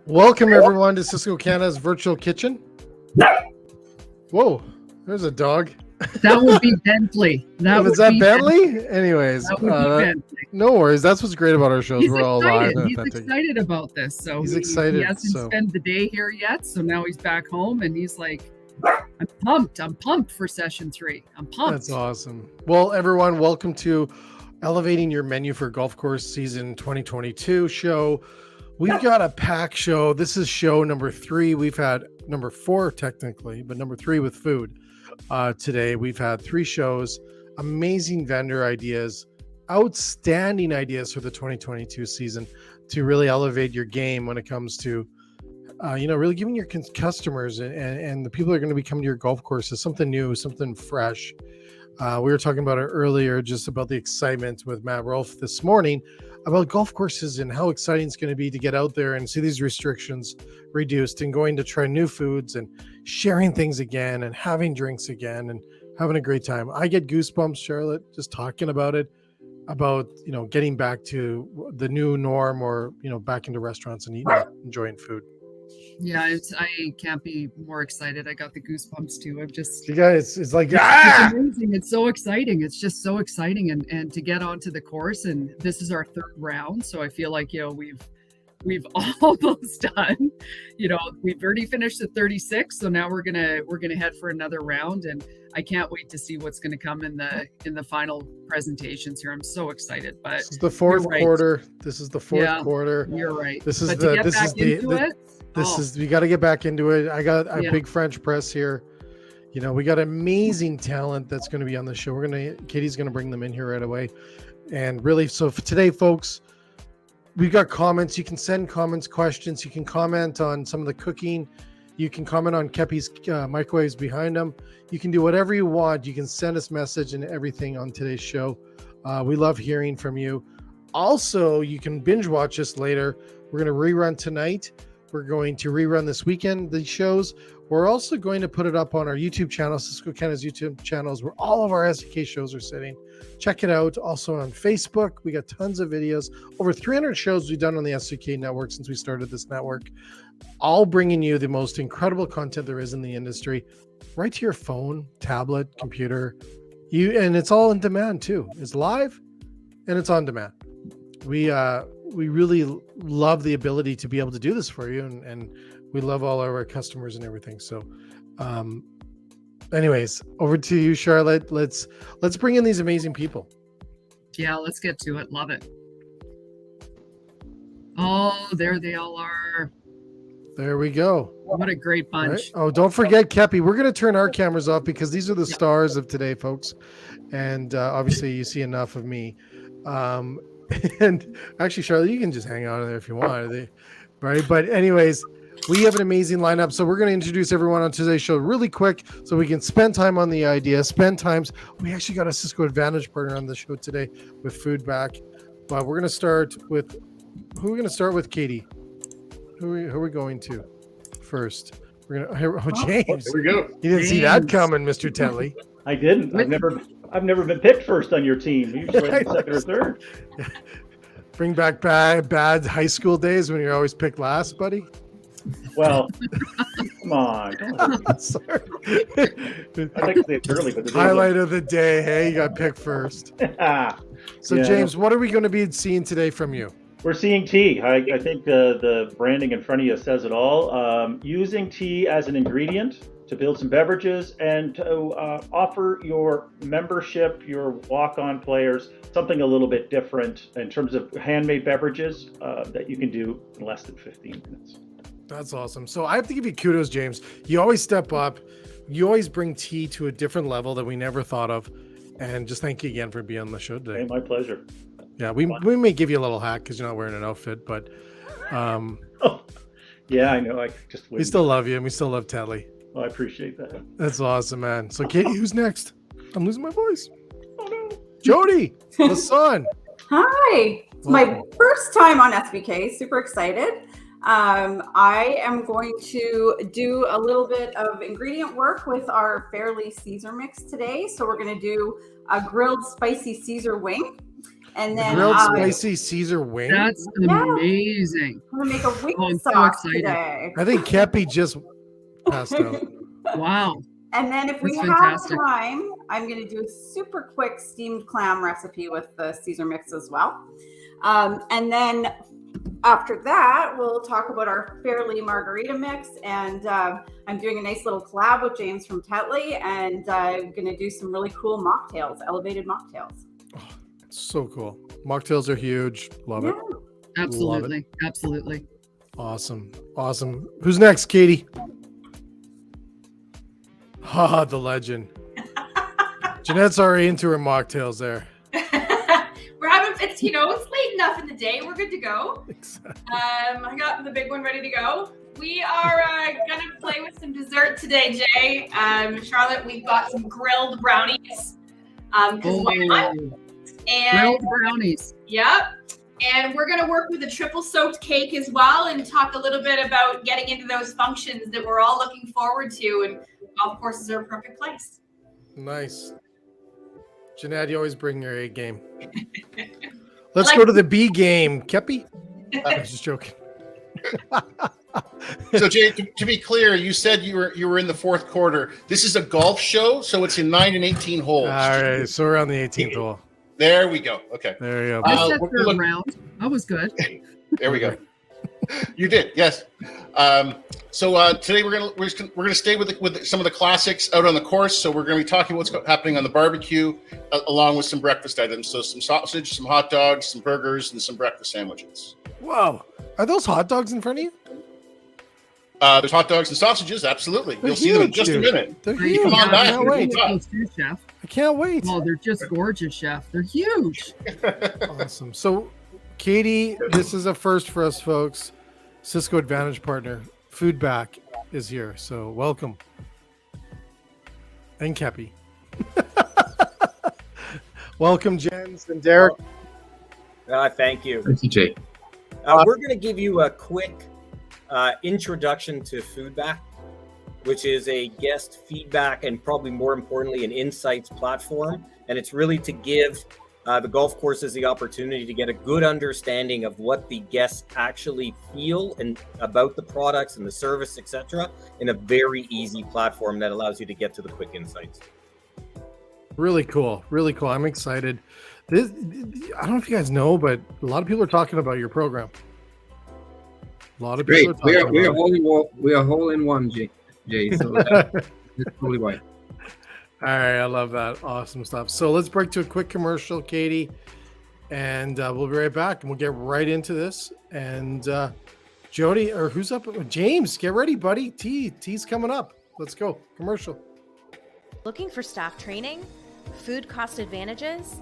Welcome everyone to Cisco Canada's virtual kitchen. Whoa, there's a dog. That would be Bentley. Is that Bentley? Anyways, that would be Bentley. No worries. That's what's great about our shows. He's We're all live. He's excited about this. So he's excited. He hasn't spent the day here yet. So now he's back home and he's like, I'm pumped. I'm pumped for session 3. I'm pumped. That's awesome. Well, everyone, welcome to Elevating Your Menu for Golf Course Season 2022 show. We've got a packed show. This is show number 3. We've had number 4 technically, but number 3 with food. Today we've had 3 shows, amazing vendor ideas, outstanding ideas for the 2022 season to really elevate your game when it comes to really giving your customers and the people that are going to be coming to your golf courses something new, something fresh. We were talking about it earlier, just about the excitement with Matt Rolfe this morning about golf courses and how exciting it's going to be to get out there and see these restrictions reduced and going to try new foods and sharing things again and having drinks again and having a great time. I get goosebumps, Charlotte, just talking about it, about, getting back to the new norm or, back into restaurants and eating, enjoying food. Yeah, I can't be more excited. I got the goosebumps too. I'm just, you guys, it's like, it's amazing. It's so exciting. It's just so exciting. And to get onto the course, and this is our 3rd round. So I feel like, we've almost done, we've already finished at 36. So now we're going to head for another round. And I can't wait to see what's going to come in the final presentations here. I'm so excited, but this is the 4th quarter. This is the 4th quarter. You're right. We got to get back into it. I got a big French press here. We got amazing talent that's going to be on the show. Katie's going to bring them in here right away. And really, so for today, folks, we've got comments. You can send comments, questions. You can comment on some of the cooking. You can comment on Kepi's microwaves behind them. You can do whatever you want. You can send us message and everything on today's show. We love hearing from you. Also, you can binge watch us later. We're going to rerun tonight. We're going to rerun this weekend, the shows. We're also going to put it up on our YouTube channel, Cisco Canada's YouTube channels, where all of our SVK shows are sitting. Check it out. Also on Facebook, we got tons of videos. Over 300 shows we've done on the SVK network since we started this network. All bringing you the most incredible content there is in the industry, right to your phone, tablet, computer. And it's all on demand too. It's live and it's on demand. We really love the ability to be able to do this for you, and we love all of our customers and everything. So anyways, over to you, Charlotte. Let's bring in these amazing people. Yeah, let's get to it. Love it. Oh, there they all are. There we go. What a great bunch. Right. Oh, don't forget Kepi. We're going to turn our cameras off because these are the stars of today, folks. And obviously you see enough of me. And actually, Charlotte, you can just hang out in there if you want, right? But anyways, we have an amazing lineup. So we're going to introduce everyone on today's show really quick so we can spend time on the idea, We actually got a Cisco Advantage partner on the show today with food back. But we're going to start with, who are we going to start with, Katie? Who are we going to first? We're going to, James. There we go. You didn't see that coming, Mr. Tetley. I didn't. I've never been picked first on your team. Usually I'm 2nd or 3rd. Bring back bad high school days when you're always picked last, buddy. Well, come on. Sorry. I'd like to say it early, but highlight of the day. Hey, you got picked first. So, James, what are we going to be seeing today from you? We're seeing tea. I think the branding in front of you says it all. Using tea as an ingredient to build some beverages and to offer your membership, your walk-on players, something a little bit different in terms of handmade beverages that you can do in less than 15 minutes. That's awesome. So I have to give you kudos, James. You always step up. You always bring tea to a different level that we never thought of. And just thank you again for being on the show today. Hey, my pleasure. Yeah, we may give you a little hack because you're not wearing an outfit, but yeah, I know. I just we still love you and we still love Telly. Well, I appreciate that. That's awesome, man. So, Katie, who's next? I'm losing my voice. Oh, no. Jody, Lasan. Hi. It's my first time on SVK. Super excited. I am going to do a little bit of ingredient work with our Fairly Caesar mix today. So we're going to do a grilled spicy Caesar wing. And then grilled spicy Caesar wing. That's amazing. I'm gonna make a wing I'm so sauce excited. today. I think Kepi just passed out. Wow. And then if we That's have fantastic. time, I'm going to do a super quick steamed clam recipe with the Caesar mix as well. And then after that, we'll talk about our Fairly margarita mix. And I'm doing a nice little collab with James from Tetley, and I'm going to do some really cool mocktails, elevated mocktails. Oh, so cool. Mocktails are huge. Love it. Absolutely. Love it. Absolutely. Awesome. Awesome. Who's next, Katie? Ha, the legend. Jeanette's already into her mocktails there. We're having, it's late enough in the day. We're good to go. Exactly. I got the big one ready to go. We are going to play with some dessert today, Jay. Charlotte, we've got some grilled brownies. Because why not? And Grilled brownies. Yep. And we're going to work with a triple soaked cake as well and talk a little bit about getting into those functions that we're all looking forward to. And golf courses are a perfect place. Nice. Jeanette, you always bring your A game. Let's go to the B game. Kepi? I was just joking. So, Jay, to be clear, you said you were in the fourth quarter. This is a golf show, so it's in 9 and 18 holes. All right, so we're on the 18th hole. There we go. Okay. There you go. I said third round. That was good. There we go. You did, yes. So today we're gonna stay with some of the classics out on the course. So we're gonna be talking what's happening on the barbecue, along with some breakfast items. So some sausage, some hot dogs, some burgers, and some breakfast sandwiches. Whoa, are those hot dogs in front of you? There's hot dogs and sausages. Absolutely, you'll see them in just a minute. They're huge. Come on back. I can't wait. Chef. I can't wait. Oh, they're just gorgeous, Chef. They're huge. Awesome. So, Katie, this is a first for us, folks. Cisco Advantage partner, Foodback, is here. So, welcome. And Kepi. Welcome, Jens and Derek. Thank you. Thank you, Jay. We're going to give you a quick introduction to Foodback, which is a guest feedback and probably more importantly, an insights platform. And it's really to give the golf courses the opportunity to get a good understanding of what the guests actually feel and about the products and the service, etc., in a very easy platform that allows you to get to the quick insights. Really cool. Really cool. I'm excited. I don't know if you guys know, but a lot of people are talking about your program. A lot of people Great. are talking We are about all in one, Jay. So that's totally right. All right, I love that. Awesome stuff. So let's break to a quick commercial, Katie, and we'll be right back, and we'll get right into this. And Jody, or who's up? James, get ready, buddy. T's coming up. Let's go. Commercial. Looking for staff training? Food cost advantages?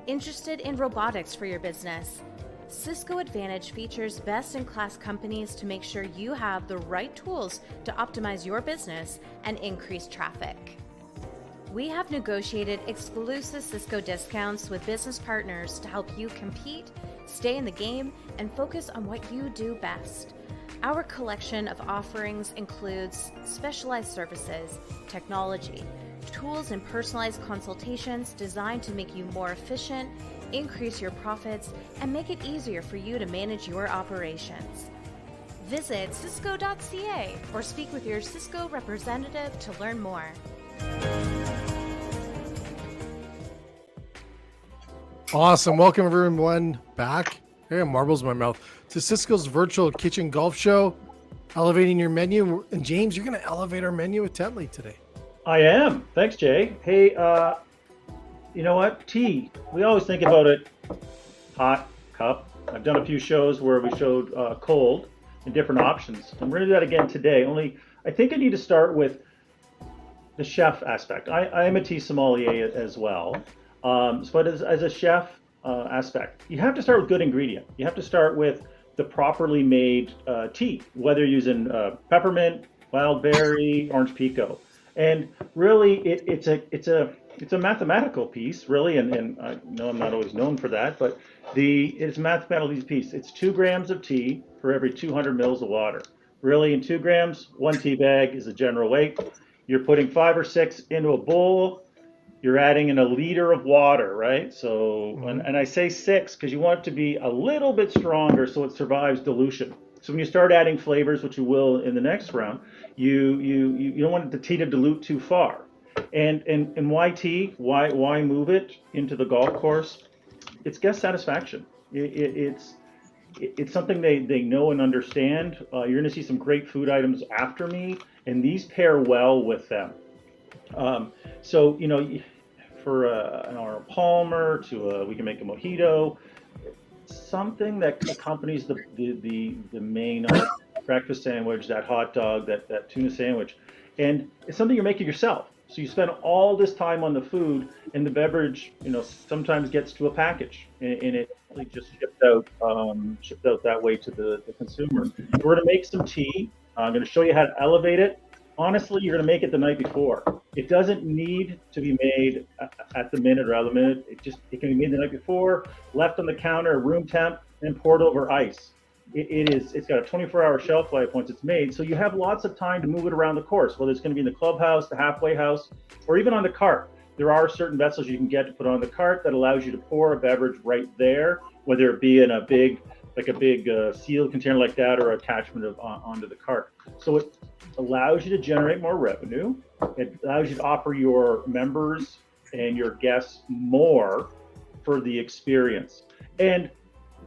Interested in robotics for your business? Cisco Advantage features best-in-class companies to make sure you have the right tools to optimize your business and increase traffic. We have negotiated exclusive Cisco discounts with business partners to help you compete, stay in the game, and focus on what you do best. Our collection of offerings includes specialized services, technology, tools, and personalized consultations designed to make you more efficient, increase your profits, and make it easier for you to manage your operations. Visit cisco.ca or speak with your Cisco representative to learn more. Awesome. Welcome, everyone, back. I got marbles in my mouth to Cisco's virtual kitchen golf show, elevating your menu. And James, you're going to elevate our menu with Tetley today. I am. Thanks, Jay. Hey, you know what? Tea. We always think about it hot, cup. I've done a few shows where we showed cold and different options. I'm going to do that again today. Only I think I need to start with the chef aspect. I am a tea sommelier as well. But as a chef aspect, you have to start with good ingredient. You have to start with the properly made tea, whether you're using peppermint, wild berry, orange pico. And really, it's a mathematical piece, really, and I know I'm not always known for that, but it's a mathematical piece. It's 2 grams of tea for every 200 mils of water. Really, in 2 grams, 1 tea bag is the general weight. You're putting 5 or 6 into a bowl. you're adding in a liter of water, right? So, and I say 6 because you want it to be a little bit stronger so it survives dilution. So when you start adding flavors, which you will in the next round, you don't want the tea to dilute too far. And why tea? Why move it into the golf course? It's guest satisfaction. It's something they know and understand. You're going to see some great food items after me, and these pair well with them. So, you know, for an Arnold Palmer to we can make a mojito, something that accompanies the main breakfast sandwich, that hot dog, that tuna sandwich, and it's something you're making yourself. So you spend all this time on the food, and the beverage, you know, sometimes gets to a package, and it just shipped out that way to the consumer. We're going to make some tea. I'm going to show you how to elevate it. Honestly, you're going to make it the night before. It doesn't need to be made at the minute or out of the minute. It can be made the night before, left on the counter, room temp, and poured over ice. It's got a 24-hour shelf life once it's made, so you have lots of time to move it around the course, whether it's going to be in the clubhouse, the halfway house, or even on the cart. There are certain vessels you can get to put on the cart that allows you to pour a beverage right there, whether it be in a big sealed container like that or attachment onto the cart. So it allows you to generate more revenue. It allows you to offer your members and your guests more for the experience. And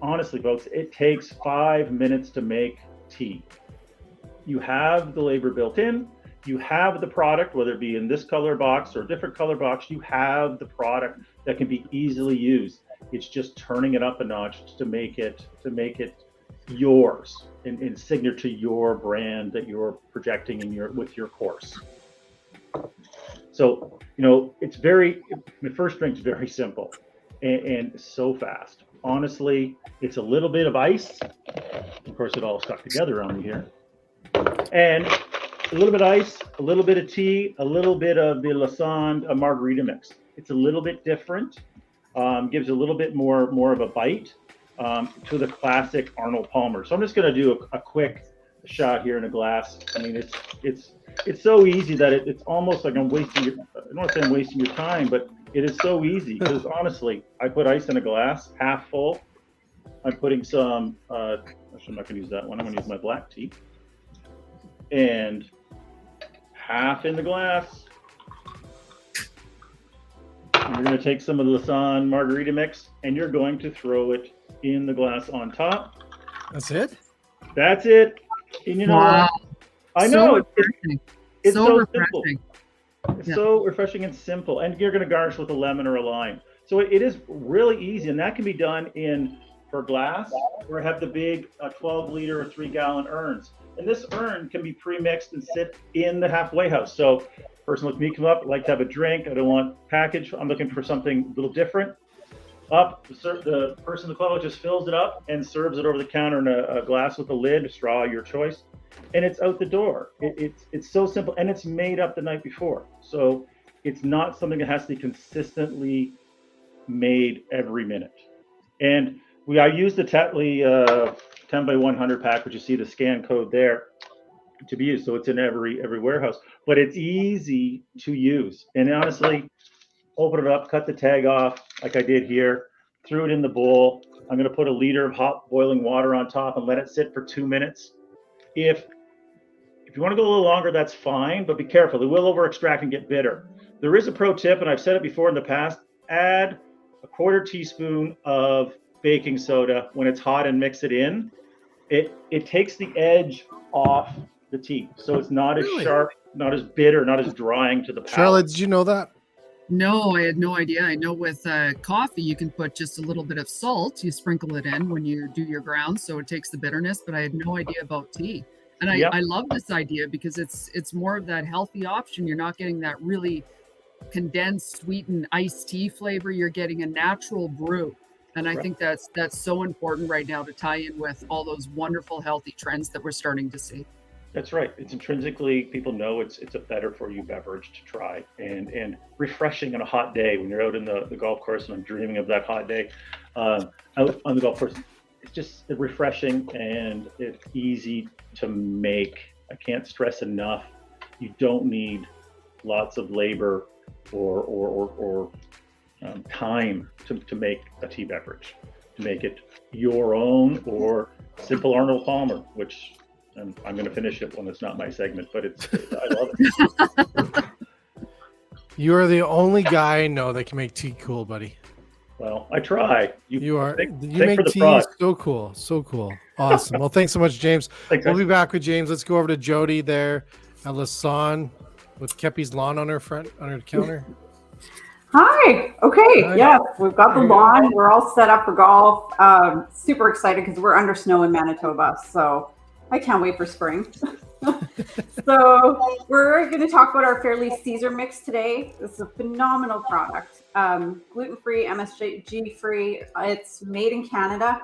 honestly, folks, it takes 5 minutes to make tea. You have the labor built in. You have the product, whether it be in this color box or a different color box. You have the product that can be easily used. It's just turning it up a notch to make it yours and signature to your brand that you're projecting with your course. So, you know, the first drink's very simple and so fast. Honestly, it's a little bit of ice. Of course, it all stuck together around me here. And a little bit of ice, a little bit of tea, a little bit of the Lassonde margarita mix. It's a little bit different. Gives a little bit more of a bite to the classic Arnold Palmer. So I'm just going to do a quick shot here in a glass. I mean, it's so easy that it's almost like I'm wasting I don't want to say I'm wasting your time, but it is so easy because honestly, I put ice in a glass, half full. I'm putting some, actually I'm not going to use that one. I'm going to use my black tea. And half in the glass. And you're going to take some of the Lassonde margarita mix and you're going to throw it in the glass on top. That's it? That's it. And you know wow. I know it's so refreshing. Simple. It's so refreshing and simple. And you're going to garnish with a lemon or a lime. So it is really easy, and that can be done for glass, or have the big 12-liter or 3-gallon urns. And this urn can be pre-mixed and sit in the halfway house. So person like me come up, like to have a drink. I don't want package. I'm looking for something a little different. The person in the club just fills it up and serves it over the counter in a glass with a lid, a straw, your choice. And it's out the door. It's so simple, and it's made up the night before. So it's not something that has to be consistently made every minute. And I use the Tetley 10 by 100 pack, which you see the scan code there to be used. So it's in every warehouse, but it's easy to use. And honestly, open it up, cut the tag off like I did here, threw it in the bowl. I'm going to put a liter of hot boiling water on top and let it sit for 2 minutes. If you want to go a little longer, that's fine, but be careful. It will over extract and get bitter. There is a pro tip, and I've said it before in the past, add a 1/4 teaspoon of baking soda when it's hot and mix it in. It takes the edge off the tea. So it's not as sharp, not as bitter, not as drying to the palate. Charlotte, did you know that? No, I had no idea. I know with coffee, you can put just a little bit of salt. You sprinkle it in when you do your grounds, so it takes the bitterness, but I had no idea about tea. And I love this idea because it's more of that healthy option. You're not getting that really condensed, sweetened iced tea flavor. You're getting a natural brew. And I think that's so important right now to tie in with all those wonderful healthy trends that we're starting to see. That's right. It's intrinsically, people know it's a better for you beverage to try and refreshing on a hot day when you're out in the golf course. And I'm dreaming of that hot day out on the golf course. It's just refreshing and it's easy to make. I can't stress enough. You don't need lots of labor or time to make a tea beverage, to make it your own, or simple Arnold Palmer, which I'm going to finish it when it's not my segment, but I love it. You are the only guy I know that can make tea cool, buddy. Well, I try. You make tea so cool. So cool. Awesome. Well, thanks so much, James. Thanks, we'll be back with James. Let's go over to Jody there at Lasan with Kepi's lawn on her counter. Hi. Okay. Hi. Yeah, we've got the lawn. We're all set up for golf. Super excited because we're under snow in Manitoba. So I can't wait for spring. So we're going to talk about our Fairly Caesar mix today. This is a phenomenal product. Gluten-free, MSG-free. It's made in Canada.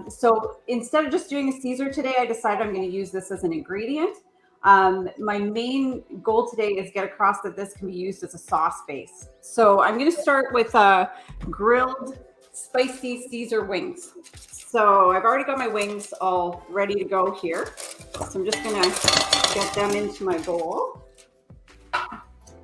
So instead of just doing a Caesar today, I decided I'm going to use this as an ingredient. My main goal today is get across that this can be used as a sauce base. So I'm going to start with grilled spicy Caesar wings. So I've already got my wings all ready to go here. So I'm just going to get them into my bowl.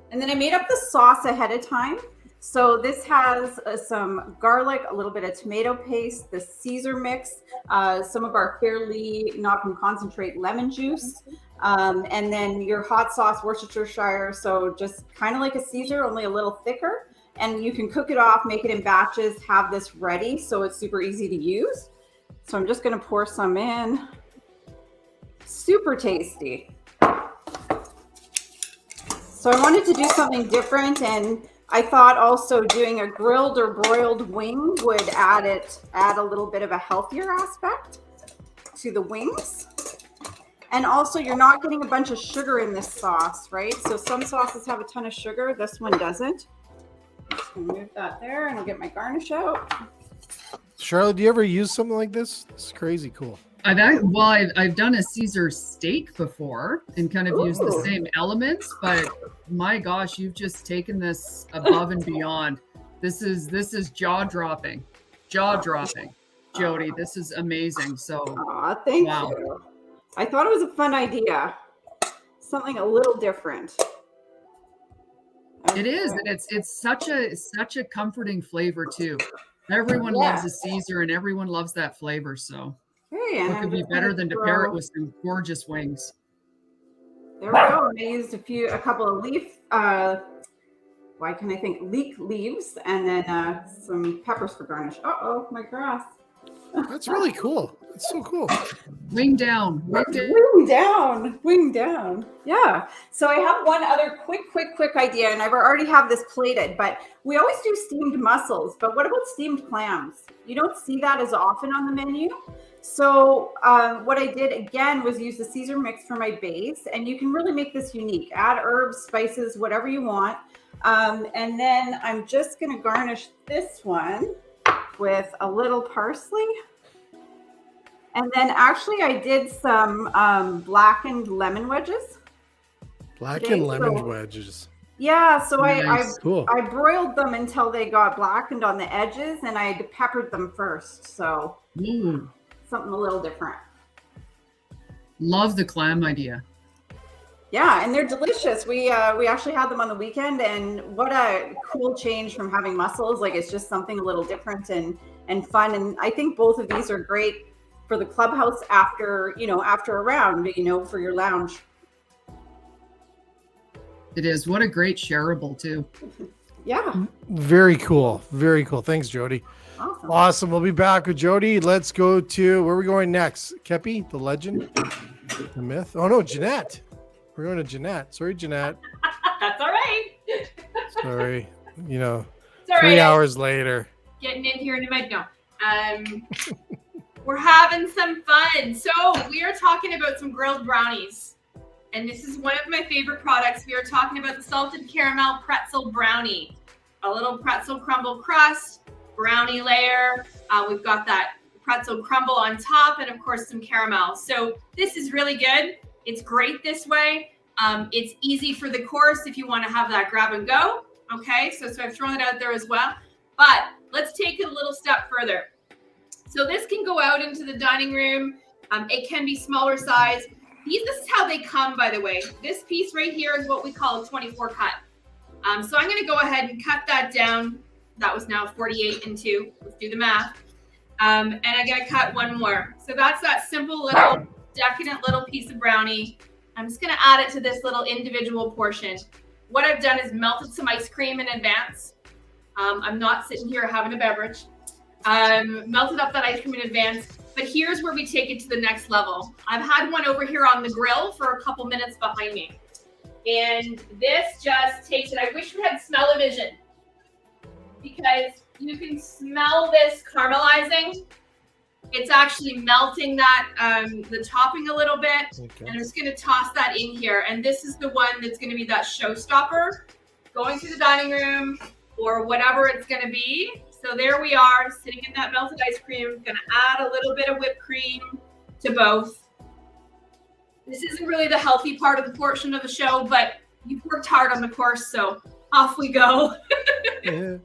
And then I made up the sauce ahead of time. So this has some garlic, a little bit of tomato paste, the Caesar mix, some of our Fairly not from concentrate lemon juice, and then your hot sauce Worcestershire. So just kind of like a Caesar, only a little thicker. And you can cook it off, make it in batches, have this ready. So it's super easy to use. So I'm just going to pour some in. Super tasty. So I wanted to do something different, and I thought also doing a grilled or broiled wing would add a little bit of a healthier aspect to the wings. And also you're not getting a bunch of sugar in this sauce, right? So some sauces have a ton of sugar. This one doesn't. Just gonna move that there and I'll get my garnish out. Charlotte, do you ever use something like this? It's crazy cool. I've done a Caesar steak before and kind of used the same elements, but my gosh, you've just taken this above and beyond. This is jaw-dropping, Jody. This is amazing. So, thank you. I thought it was a fun idea, something a little different. It is, and it's such a comforting flavor too. Everyone loves a Caesar, and everyone loves that flavor. So. Hey, what could be better than to pair it with some gorgeous wings? There we go. I used a couple of leek leaves, and then some peppers for garnish. Uh-oh, my grass. That's really cool. It's so cool. Wing down. Yeah. So I have one other quick idea, and I already have this plated, but we always do steamed mussels, but what about steamed clams? You don't see that as often on the menu. So what I did again was use the Caesar mix for my base, and you can really make this unique. Add herbs, spices, whatever you want. And then I'm just going to garnish this one with a little parsley. And then actually I did some blackened lemon wedges. Blackened lemon wedges. Yeah, so nice. I broiled them until they got blackened on the edges, and I peppered them first. So something a little different. Love the clam idea. Yeah, and they're delicious. We actually had them on the weekend, and what a cool change from having mussels. Like, it's just something a little different and fun. And I think both of these are great for the clubhouse after a round, for your lounge. It is. What a great shareable too. Yeah. Very cool. Very cool. Thanks, Jody. Awesome. We'll be back with Jody. Let's go to where are we going next? Kepi, the legend, the myth. Oh no, Jeanette. We're going to Jeanette. Sorry, Jeanette. That's all right. Sorry. It's all 3 right. hours later. Getting in here in a minute. No. We're having some fun. So we are talking about some grilled brownies. And this is one of my favorite products. We are talking about the salted caramel pretzel brownie. A little pretzel crumble crust, brownie layer. We've got that pretzel crumble on top, and of course some caramel. So this is really good. It's great this way. It's easy for the course if you want to have that grab and go. Okay, so I've thrown it out there as well. But let's take it a little step further. So this can go out into the dining room. It can be smaller size. This is how they come, by the way. This piece right here is what we call a 24 cut. So I'm going to go ahead and cut that down. That was now 48 and 2. Let's do the math. And I got to cut one more. So that's that simple little decadent little piece of brownie. I'm just going to add it to this little individual portion. What I've done is melted some ice cream in advance. I'm not sitting here having a beverage. Melted up that ice cream in advance. But here's where we take it to the next level. I've had one over here on the grill for a couple minutes behind me. And this just takes it. I wish we had smell-o-vision, because you can smell this caramelizing. It's actually melting that the topping a little bit. Okay. And I'm just going to toss that in here. And this is the one that's going to be that showstopper going to the dining room or whatever it's going to be. So there we are, sitting in that melted ice cream. Going to add a little bit of whipped cream to both. This isn't really the healthy part of the portion of the show, but you've worked hard on the course, so off we go. Yeah.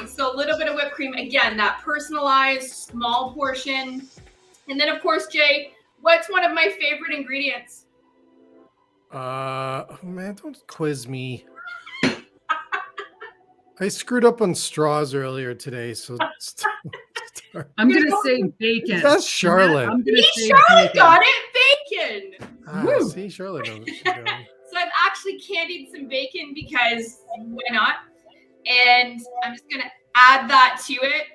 So a little bit of whipped cream. Again, that personalized small portion. And then, of course, Jay, what's one of my favorite ingredients? Oh man, don't quiz me. I screwed up on straws earlier today, so I'm gonna say bacon. That's Charlotte. Charlotte got it, bacon. See, Charlotte knows what she's doing. So I've actually candied some bacon because why not? And I'm just gonna add that to it.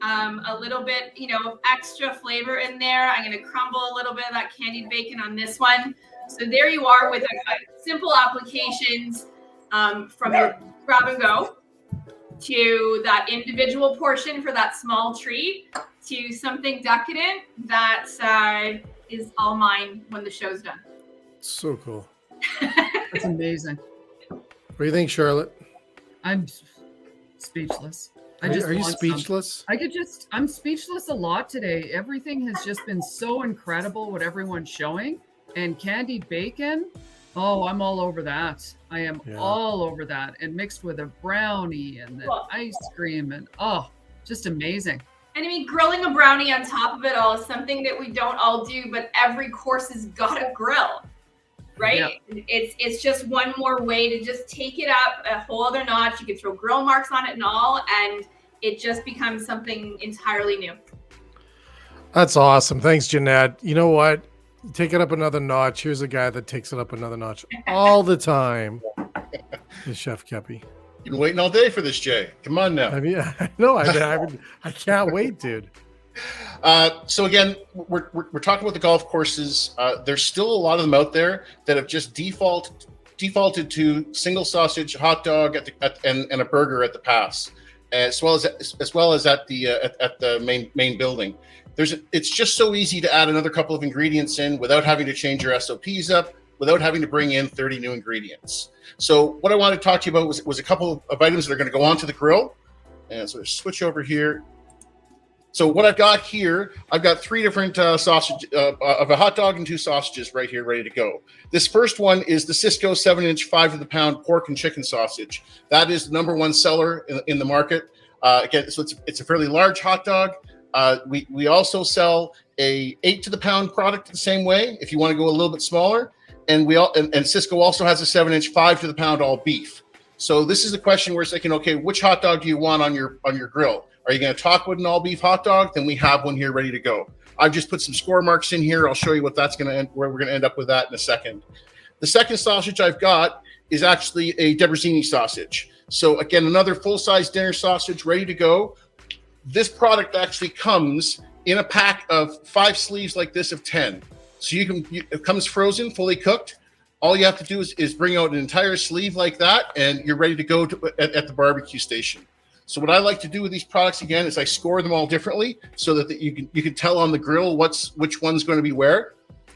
A little bit, of extra flavor in there. I'm gonna crumble a little bit of that candied bacon on this one. So there you are with a simple applications from your grab and go to that individual portion for that small treat to something decadent that is all mine when the show's done. So cool. That's amazing. What do you think, Charlotte? I'm speechless. Are you speechless? I'm speechless a lot today. Everything has just been so incredible what everyone's showing. And candied bacon, I'm all over that. I am all over that. And mixed with a brownie and the ice cream and just amazing. And I mean, grilling a brownie on top of it all is something that we don't all do, but every course has got a grill, right? Yep. It's just one more way to just take it up a whole other notch. You can throw grill marks on it and all, and it just becomes something entirely new. That's awesome. Thanks, Jeanette. You know what? Take it up another notch. Here's a guy that takes it up another notch all the time. Is Chef Kepi. You've been waiting all day for this, Jay. Come on now. I mean, I can't wait, dude. So again, we're talking about the golf courses. There's still a lot of them out there that have just defaulted to single sausage, hot dog and a burger at the pass, as well as at the main building. It's just so easy to add another couple of ingredients in without having to change your SOPs up, without having to bring in 30 new ingredients. So what I wanted to talk to you about was a couple of items that are going to go onto the grill. And so switch over here. So what I've got here, I've got 3 different sausage of a hot dog and 2 sausages right here ready to go. This first one is the Cisco 7-inch 5 to the pound pork and chicken sausage. That is the #1 seller in the market. Again, so it's a fairly large hot dog. We also sell a 8 to the pound product the same way if you want to go a little bit smaller. And Cisco also has a 7-inch 5 to the pound all beef. So this is a question where it's like, okay, which hot dog do you want on your grill? Are you going to talk with an all beef hot dog? Then we have one here ready to go. I've just put some score marks in here. I'll show you where we're going to end up with that in a second. The second sausage I've got is actually a Debrazini sausage. So again, another full-size dinner sausage ready to go. This product actually comes in a pack of 5 sleeves like this of 10. So it comes frozen, fully cooked. All you have to do is bring out an entire sleeve like that, and you're ready to go at the barbecue station. So what I like to do with these products again is I score them all differently so that you can tell on the grill which one's going to be where.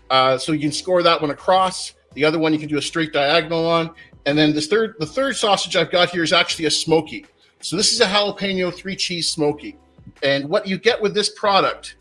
So you can score that one across. The other one you can do a straight diagonal on. And then the third sausage I've got here is actually a Smoky. So this is a jalapeno 3-cheese Smoky. And what you get with this product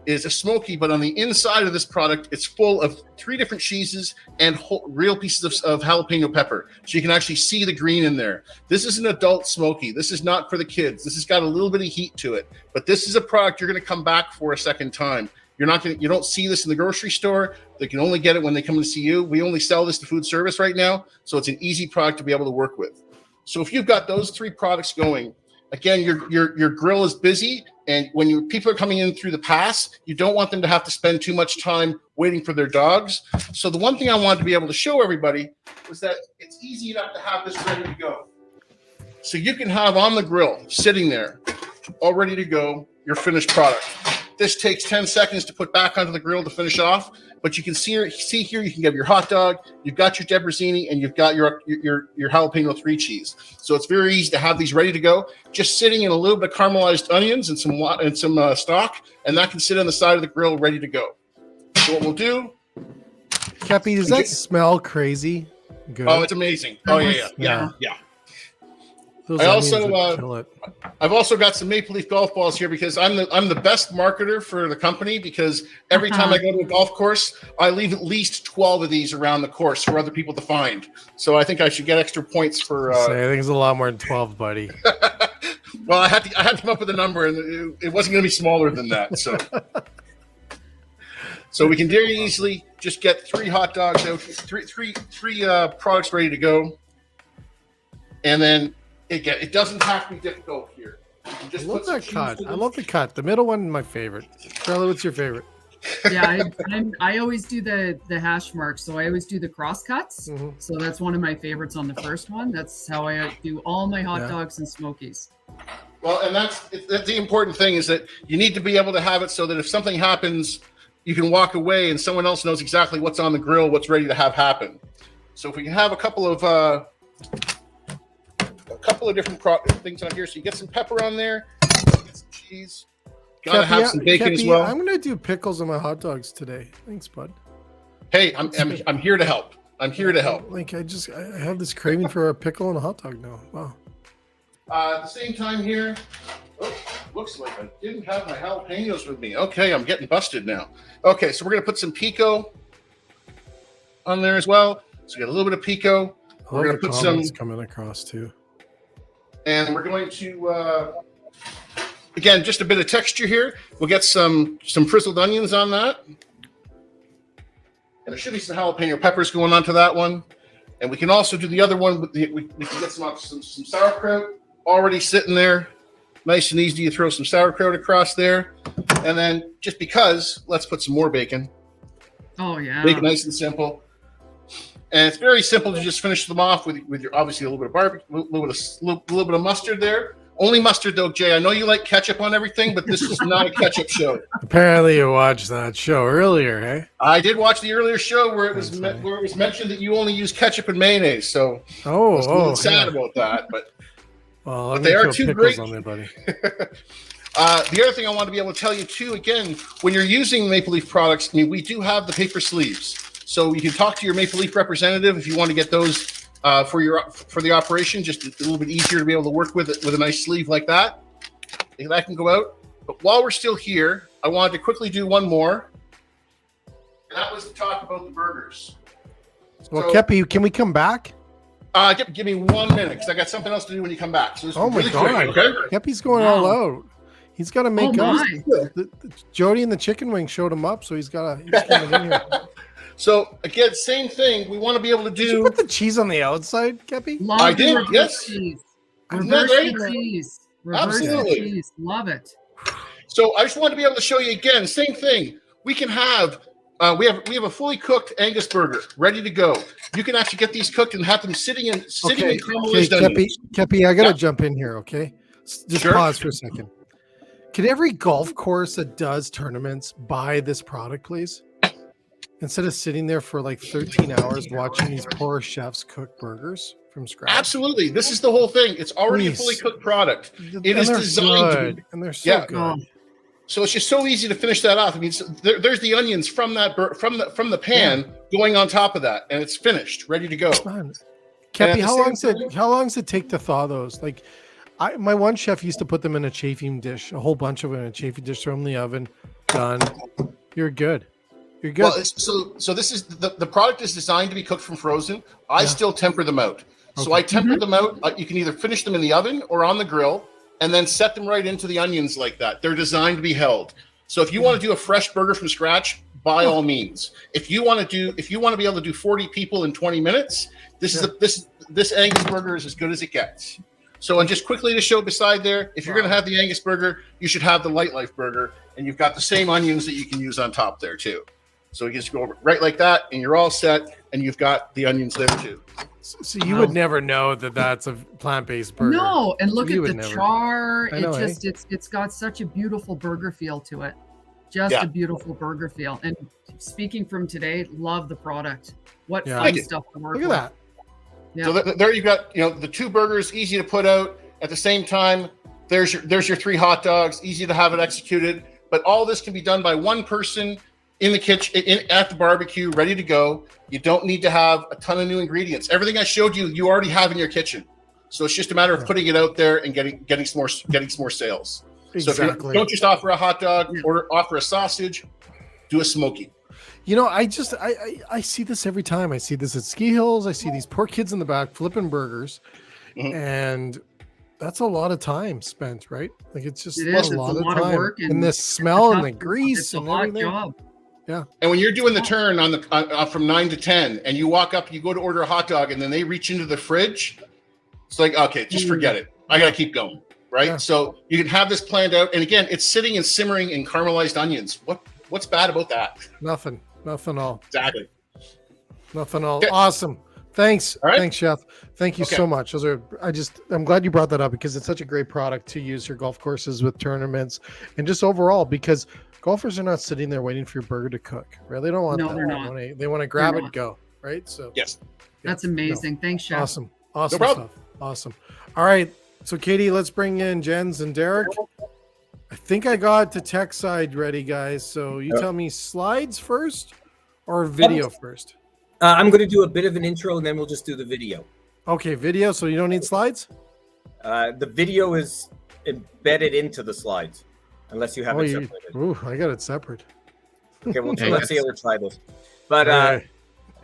is a Smoky, but on the inside of this product, it's full of 3 different cheeses and real pieces of jalapeno pepper. So you can actually see the green in there. This is an adult Smoky. This is not for the kids. This has got a little bit of heat to it, but this is a product you're going to come back for a second time. You don't see this in the grocery store. They can only get it when they come to see you. We only sell this to food service right now, so it's an easy product to be able to work with. So if you've got those 3 products going, again, your grill is busy, and when people are coming in through the pass, you don't want them to have to spend too much time waiting for their dogs. So the one thing I wanted to be able to show everybody was that it's easy enough to have this ready to go. So you can have on the grill, sitting there, all ready to go, your finished product. This takes 10 seconds to put back onto the grill to finish off, but you can see here, you can have your hot dog, you've got your Debrazini, and you've got your jalapeno 3 cheese. So it's very easy to have these ready to go, just sitting in a little bit of caramelized onions and some stock, and that can sit on the side of the grill ready to go. So what we'll do, Kepi, does that smell crazy good? Oh, it's amazing. Oh yeah. Those I've also got some Maple Leaf golf balls here because I'm the best marketer for the company, because every time I go to a golf course, I leave at least 12 of these around the course for other people to find. So I think I should get extra points for. I think it's a lot more than 12, buddy. Well, I had to come up with a number, and it wasn't going to be smaller than that. So, so we can very easily just get 3 hot dogs out, three products ready to go, and then. It doesn't have to be difficult here. I love that cut. I love the cut. The middle one is my favorite. Charlie, what's your favorite? Yeah, I always do the hash marks, so I always do the cross cuts. Mm-hmm. So that's one of my favorites on the first one. That's how I do all my hot dogs and Smokies. Well, and that's the important thing, is that you need to be able to have it so that if something happens, you can walk away and someone else knows exactly what's on the grill, what's ready to have happen. So if we can have a couple of different things on here. So you get some pepper on there, get some cheese. Gotta have some bacon as well. I'm gonna do pickles on my hot dogs today. Thanks, bud. Hey, I'm here to help. I'm here to help. Like I have this craving for a pickle and a hot dog now. Wow. At the same time here, looks like I didn't have my jalapenos with me. Okay, I'm getting busted now. Okay, so we're gonna put some pico on there as well. So we got a little bit of pico. We're gonna put some coming across too. And we're going to, again, just a bit of texture here. We'll get some frizzled onions on that. And there should be some jalapeno peppers going onto that one. And we can also do the other one. We can get some sauerkraut already sitting there. Nice and easy to throw some sauerkraut across there. And then, just because, let's put some more bacon. Oh, yeah. Make it nice and simple. And it's very simple to just finish them off with your, obviously, a little bit of barbecue, a little bit of mustard there. Only mustard, though, Jay. I know you like ketchup on everything, but this is not a ketchup show. Apparently, you watched that show earlier, eh? I did watch the earlier show where it was mentioned that you only use ketchup and mayonnaise. So I was a little sad about that, but they are too great. On there, buddy. The other thing I want to be able to tell you too, again, when you're using Maple Leaf products, I mean, we do have the paper sleeves. So you can talk to your Maple Leaf representative if you want to get those for the operation. Just a little bit easier to be able to work with a nice sleeve like that. And that can go out. But while we're still here, I wanted to quickly do one more. And that was to talk about the burgers. Well, Kepi, can we come back? Give me 1 minute because I got something else to do when you come back. So oh my God, quick, okay? Kepi's going all out. He's got to make us. Jody and the chicken wing showed him up, so he's coming in here. So again, same thing. We want to be able to do. Did you put the cheese on the outside, Kepi? I did. Yes. Reverse the cheese. Absolutely. Cheese. Love it. So I just want to be able to show you again. Same thing. We can have. We have a fully cooked Angus burger ready to go. You can actually get these cooked and have them sitting in caramelized onions. Kepi, I gotta jump in here. Okay, just pause for a second. Can every golf course that does tournaments buy this product, please? Instead of sitting there for like 13 hours watching these poor chefs cook burgers from scratch. Absolutely. This is the whole thing. It's already a fully cooked product. It is designed to be. And they're so good. So it's just so easy to finish that off. I mean, there's the onions from from the pan going on top of that, and it's finished, ready to go. Kepi, how long does it take to thaw those? Like, my one chef used to put them in a chafing dish, a whole bunch of them in a chafing dish, throw them in the oven, done. You're good. You're good. Well, so this is the product is designed to be cooked from frozen. I still temper them out. So I temper them out. You can either finish them in the oven or on the grill, and then set them right into the onions like that. They're designed to be held. So if you want to do a fresh burger from scratch, by all means. If you want to be able to do 40 people in 20 minutes, this Angus burger is as good as it gets. So, and just quickly to show beside there, if you're going to have the Angus burger, you should have the Light Life burger, and you've got the same onions that you can use on top there too. So you just go over right like that, and you're all set, and you've got the onions there too. So you would never know that that's a plant-based burger. No, and look at the char. Know, it's got such a beautiful burger feel to it. Just a beautiful burger feel. And speaking from today, love the product. What fun stuff to work with. Look at that. Yeah. So there you've got, the 2 burgers, easy to put out. At the same time, there's your 3 hot dogs, easy to have it executed. But all this can be done by one person in the kitchen, at the barbecue, ready to go. You don't need to have a ton of new ingredients. Everything I showed you, you already have in your kitchen. So it's just a matter of putting it out there and getting some more sales. Exactly. So if you don't just offer a hot dog or offer a sausage, do a Smoky. I see this every time. I see this at Ski Hills. I see these poor kids in the back flipping burgers, and that's a lot of time spent, right? Like it's just a lot of time, work and the smell and the grease and everything. Job. Yeah. And when you're doing the turn from 9 to 10, and you walk up, you go to order a hot dog, and then they reach into the fridge, it's like, okay, just forget it. I got to keep going, right? Yeah. So you can have this planned out, and again, it's sitting and simmering in caramelized onions. What's bad about that? Nothing at all. Exactly. Nothing at all. Okay. Awesome. Thanks. All right. Thanks, Chef. Thank you so much. I'm glad you brought that up because it's such a great product to use your golf courses with tournaments and just overall because golfers are not sitting there waiting for your burger to cook, right? They don't want that. They're not. They want to grab it and go, right? So yes. That's amazing. Thanks, Chef. Awesome stuff. Awesome. All right. So Katie, let's bring in Jens and Derek. I think I got the tech side ready, guys. So you tell me slides first or video first? I'm going to do a bit of an intro and then we'll just do the video. Okay, video. So you don't need slides? The video is embedded into the slides, unless you have it separated. Ooh, I got it separate. Okay, well, let's see how we try this. But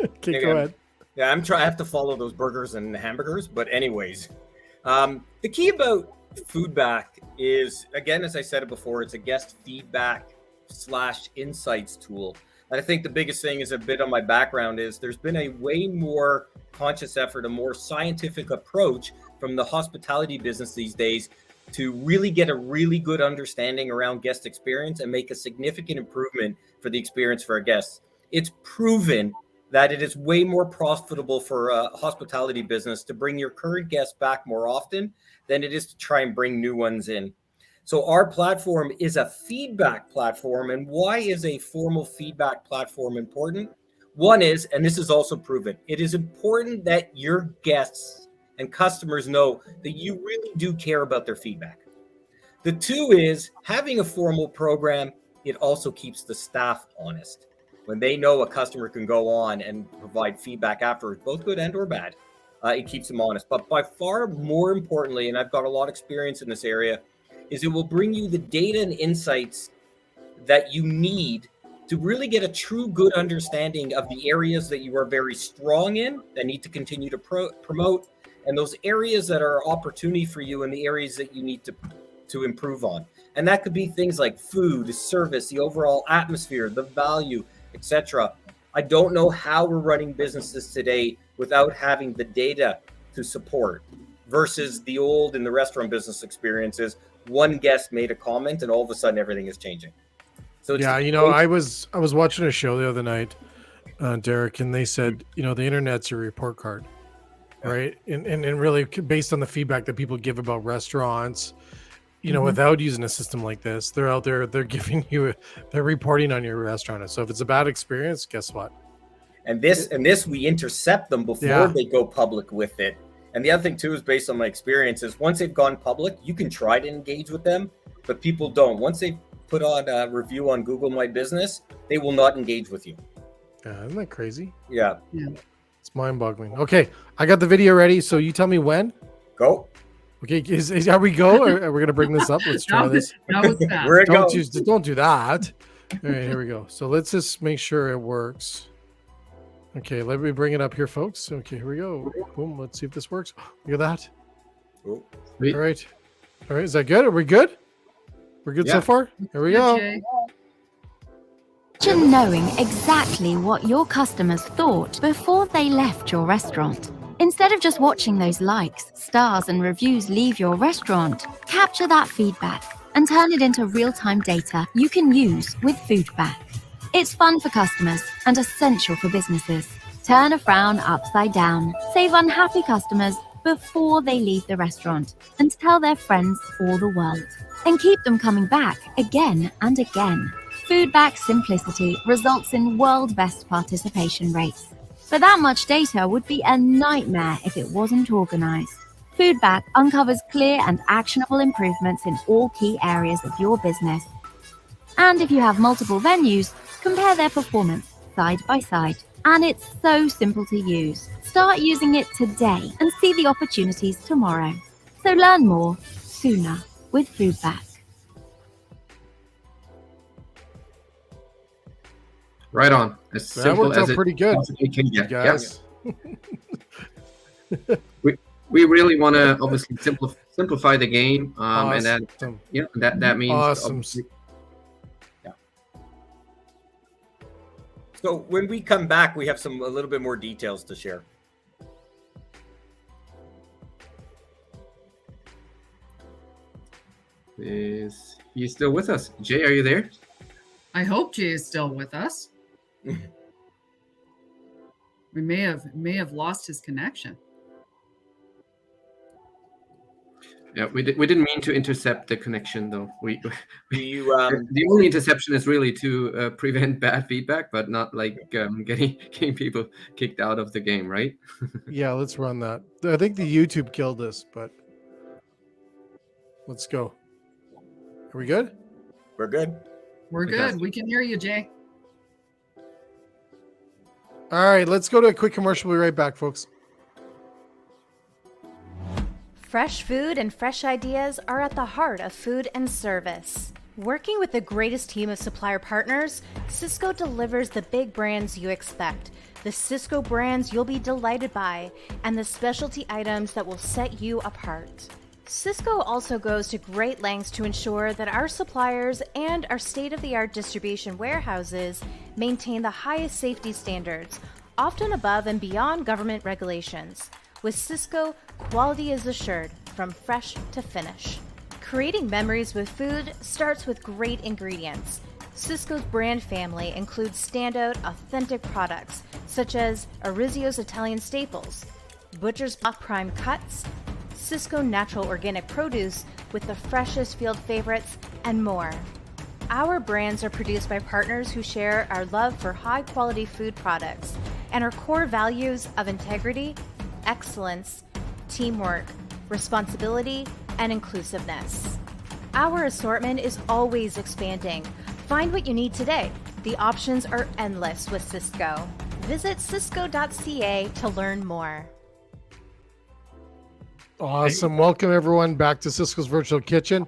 okay, go ahead. Yeah, I have to follow those burgers and hamburgers. But anyways, the key about Foodback is, again, as I said it before, it's a guest feedback / insights tool. And I think the biggest thing is a bit on my background is there's been a way more conscious effort, a more scientific approach from the hospitality business these days to really get a really good understanding around guest experience and make a significant improvement for the experience for our guests. It's proven that it is way more profitable for a hospitality business to bring your current guests back more often than it is to try and bring new ones in. So our platform is a feedback platform. And why is a formal feedback platform important? One is, and this is also proven, it is important that your guests and customers know that you really do care about their feedback. The 2 is having a formal program. It also keeps the staff honest. When they know a customer can go on and provide feedback afterwards, both good and or bad, it keeps them honest. But by far more importantly, and I've got a lot of experience in this area, is it will bring you the data and insights that you need to really get a true good understanding of the areas that you are very strong in that need to continue to promote, and those areas that are opportunity for you and the areas that you need to improve on. And that could be things like food, service, the overall atmosphere, the value, etc. I don't know how we're running businesses today without having the data to support versus the old in the restaurant business experiences. One guest made a comment and all of a sudden everything is changing. So yeah, I was watching a show the other night, Derek, and they said, the internet's your report card, right? And really based on the feedback that people give about restaurants, without using a system like this, they're out there, they're reporting on your restaurant. So if it's a bad experience, guess what? And this we intercept them before they go public with it. And the other thing too is based on my experience is once they've gone public, you can try to engage with them, but people don't. Once they put on a review on Google My Business, they will not engage with you. Yeah, isn't that crazy? Yeah. It's mind-boggling. Okay, I got the video ready, so you tell me when. Go. Okay, are we go? Or are we gonna bring this up? Let's try this. Don't do that. All right, here we go. So let's just make sure it works. Okay, let me bring it up here, folks. Okay, here we go. Boom. Let's see if this works. Look at that. Cool. All right. Is that good? Are we good? We're good so far? Here we go. Imagine knowing exactly what your customers thought before they left your restaurant. Instead of just watching those likes, stars, and reviews leave your restaurant, capture that feedback and turn it into real-time data you can use with Foodback. It's fun for customers and essential for businesses. Turn a frown upside down. Save unhappy customers before they leave the restaurant and tell their friends for the world. And keep them coming back again and again. Foodback simplicity results in world best participation rates. But that much data would be a nightmare if it wasn't organized. Foodback uncovers clear and actionable improvements in all key areas of your business. And if you have multiple venues, compare their performance side by side. And it's so simple to use. Start using it today and see the opportunities tomorrow. So learn more sooner with Foodback. Right on. As simple as it pretty good, can get. guys. Yeah. we really want to obviously simplify the game, and that means awesome. Yeah. So when we come back, we have a little bit more details to share. Is he still with us? Jay, are you there? I hope Jay is still with us. We may have lost his connection. Yeah, we didn't mean to intercept the connection though. The only interception is really to prevent bad feedback, but not like getting people kicked out of the game, right? Yeah, let's run that. I think the YouTube killed us, but let's go. Are we good? We're good. We're good. We can hear you, Jay. All right, let's go to a quick commercial. We'll be right back, folks. Fresh food and fresh ideas are at the heart of food and service. Working with the greatest team of supplier partners, Cisco delivers the big brands you expect, the Cisco brands you'll be delighted by, and the specialty items that will set you apart. Cisco also goes to great lengths to ensure that our suppliers and our state-of-the-art distribution warehouses maintain the highest safety standards, often above and beyond government regulations. With Cisco, quality is assured from fresh to finish. Creating memories with food starts with great ingredients. Cisco's brand family includes standout, authentic products such as Orizio's Italian staples, Butcher's Block Prime cuts, Cisco natural organic produce with the freshest field favorites, and more. Our brands are produced by partners who share our love for high-quality food products and our core values of integrity, excellence, teamwork, responsibility, and inclusiveness. Our assortment is always expanding. Find what you need today. The options are endless with Cisco. Visit cisco.ca to learn more. Awesome. Welcome, everyone, back to Cisco's Virtual Kitchen.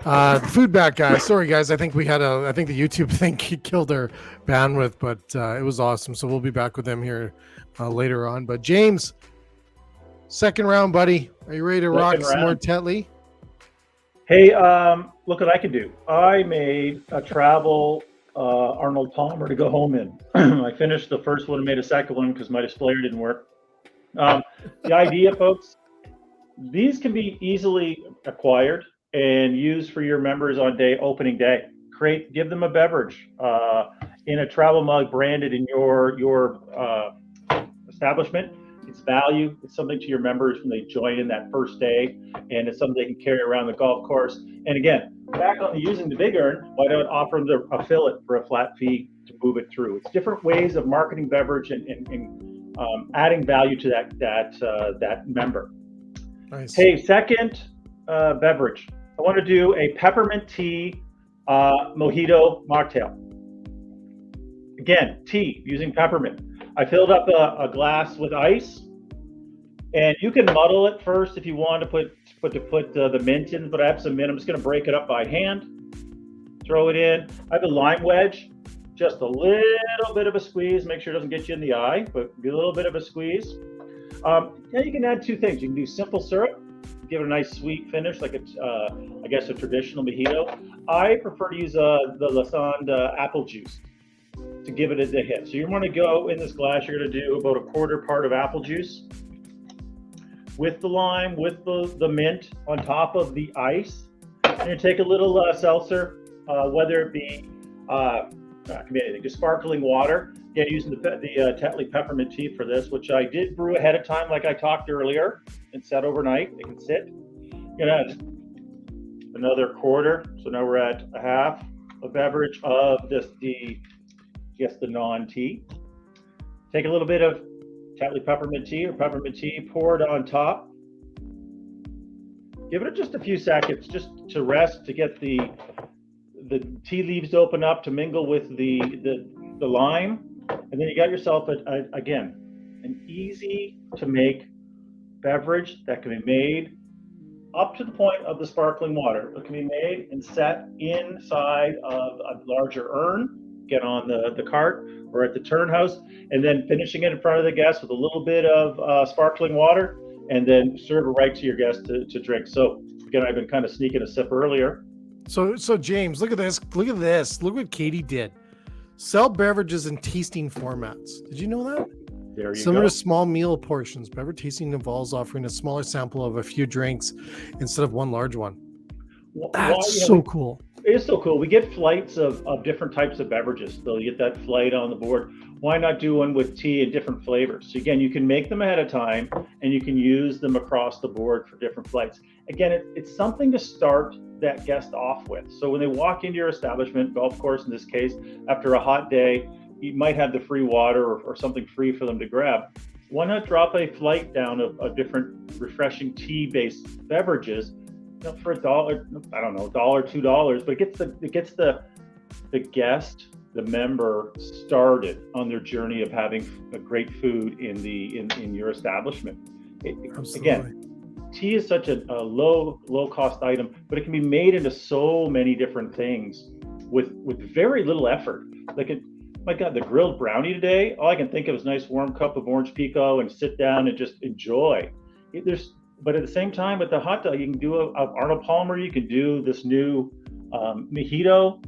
Foodback, guys. Sorry, guys. I think the YouTube thing killed our bandwidth, but it was awesome. So we'll be back with them here later on. But James, second round, buddy. Are you ready to rock some more Tetley? Hey, look what I can do. I made a travel Arnold Palmer to go home in. I finished the first one and made a second one because my displayer didn't work. The idea, folks, these can be easily acquired and used for your members on opening day. Give them a beverage in a travel mug branded in your establishment. It's value. It's something to your members when they join in that first day, and it's something they can carry around the golf course. And again, back on using the big urn, why don't offer them a fillet for a flat fee to move it through? It's different ways of marketing beverage and adding value to that member. Nice. Hey, second beverage. I want to do a peppermint tea mojito mocktail. Again, tea using peppermint. I filled up a glass with ice, and you can muddle it first if you want to put the mint in. But I have some mint. I'm just going to break it up by hand. Throw it in. I have a lime wedge. Just a little bit of a squeeze. Make sure it doesn't get you in the eye, but get a little bit of a squeeze. Now you can add two things. You can do simple syrup, give it a nice sweet finish, like I guess a traditional mojito. I prefer to use the Lasande apple juice. to give it a hit. So you want to go in this glass, you're going to do about a quarter part of apple juice with the lime, with the mint on top of the ice. And you take a little seltzer, whether it be, it can be anything, just sparkling water. Again, using the Tetley Peppermint Tea for this, which I did brew ahead of time, like I talked earlier, and set overnight. It can sit. You're going to add another quarter. So now we're at a half a beverage of just the non-tea. Take a little bit of Tetley Peppermint Tea or Peppermint Tea, pour it on top. Give it just a few seconds just to rest, to get the tea leaves to open up, to mingle with the lime. And then you got yourself, again, an easy to make beverage that can be made up to the point of the sparkling water. It can be made and set inside of a larger urn, get on the cart or at the turn house, and then finishing it in front of the guests with a little bit of sparkling water, and then serve it right to your guests to drink. So again, I've been kind of sneaking a sip earlier. So James, look at this. Look at this. Look what Katie did. Sell beverages in tasting formats. Did you know that? There you Similar go. to small meal portions, beverage tasting involves offering a smaller sample of a few drinks instead of one large one. That's so cool. It is so cool. We get flights of different types of beverages. So you get that flight on the board. Why not do one with tea and different flavors? So again, you can make them ahead of time and you can use them across the board for different flights. Again, it's something to start that guest off with. So when they walk into your establishment, golf course in this case, after a hot day, you might have the free water or something free for them to grab. Why not drop a flight down of different refreshing tea-based beverages, for $1, I don't know, $1, $2, but it gets the guest, the member, started on their journey of having a great food in your establishment. Again, tea is such a low cost item, but it can be made into so many different things with very little effort. My God, the grilled brownie today, all I can think of is a nice warm cup of orange pico and sit down and just enjoy. But at the same time, with the hot dog, you can do a Arnold Palmer, you can do this new mojito,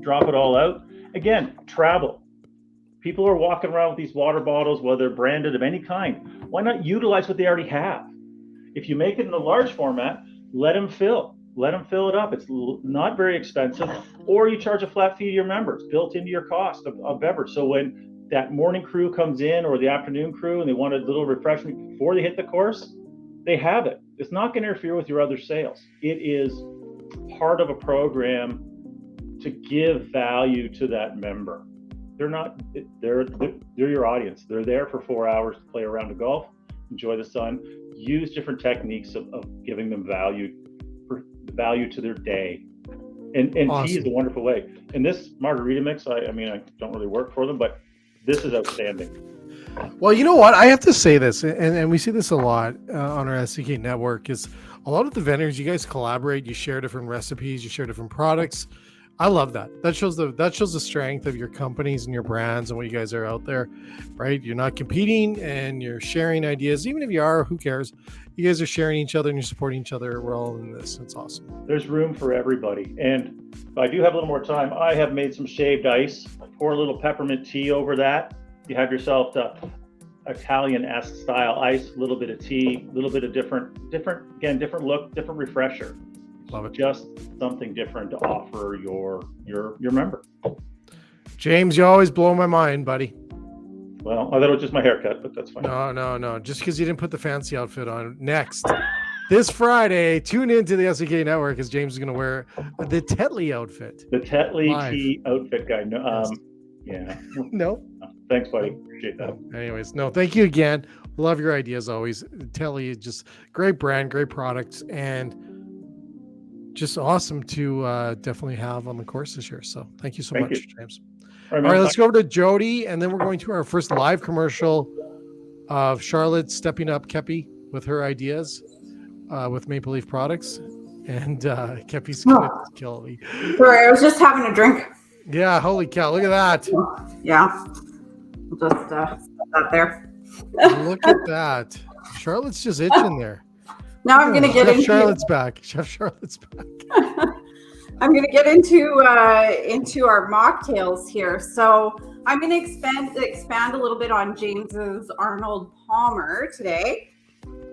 drop it all out. Again, travel. People are walking around with these water bottles, whether branded of any kind. Why not utilize what they already have? If you make it in a large format, let them fill it up. It's not very expensive, or you charge a flat fee to your members built into your cost of beverage. So when that morning crew comes in or the afternoon crew and they want a little refreshment before they hit the course, they have it. It's not going to interfere with your other sales. It is part of a program to give value to that member. They're your audience. They're there for 4 hours to play around the golf, enjoy the sun, use different techniques of giving them value to their day. And awesome. Tea is a wonderful way. And this margarita mix, I don't really work for them, but this is outstanding. Well, you know what? I have to say this, and we see this a lot on our SVK network, is a lot of the vendors, you guys collaborate, you share different recipes, you share different products. I love that. That shows the strength of your companies and your brands and what you guys are out there, right? You're not competing and you're sharing ideas. Even if you are, who cares? You guys are sharing each other and you're supporting each other. We're all in this. It's awesome. There's room for everybody. And if I do have a little more time, I have made some shaved ice. Pour a little peppermint tea over that. You have yourself the Italian-esque style ice, a little bit of tea, a little bit of different look, different refresher. Love it. Just something different to offer your member. James, you always blow my mind, buddy. Well, I thought it was just my haircut, but that's fine. No. Just because you didn't put the fancy outfit on. Next, this Friday, tune into the SVK network as James is going to wear the Tetley outfit. The Tetley tea outfit guy. No, yes. Yeah. No. Thanks, buddy. Appreciate that. Anyways, no, thank you again. Love your ideas always. Tetley is just great brand, great products, and just awesome to definitely have on the course this year. So thank you so much, James. All right, let's go over to Jody, and then we're going to our first live commercial of Charlotte stepping up Kepi with her ideas with Maple Leaf products. And Kepi's going to kill me. Sorry, I was just having a drink. Yeah, holy cow. Look at that. Yeah. We'll just put that there. Look at that. Charlotte's just itching there. Now I'm going to get into Charlotte's back. Chef Charlotte's back. I'm going to get into our mocktails here. So I'm going to expand a little bit on James's Arnold Palmer today.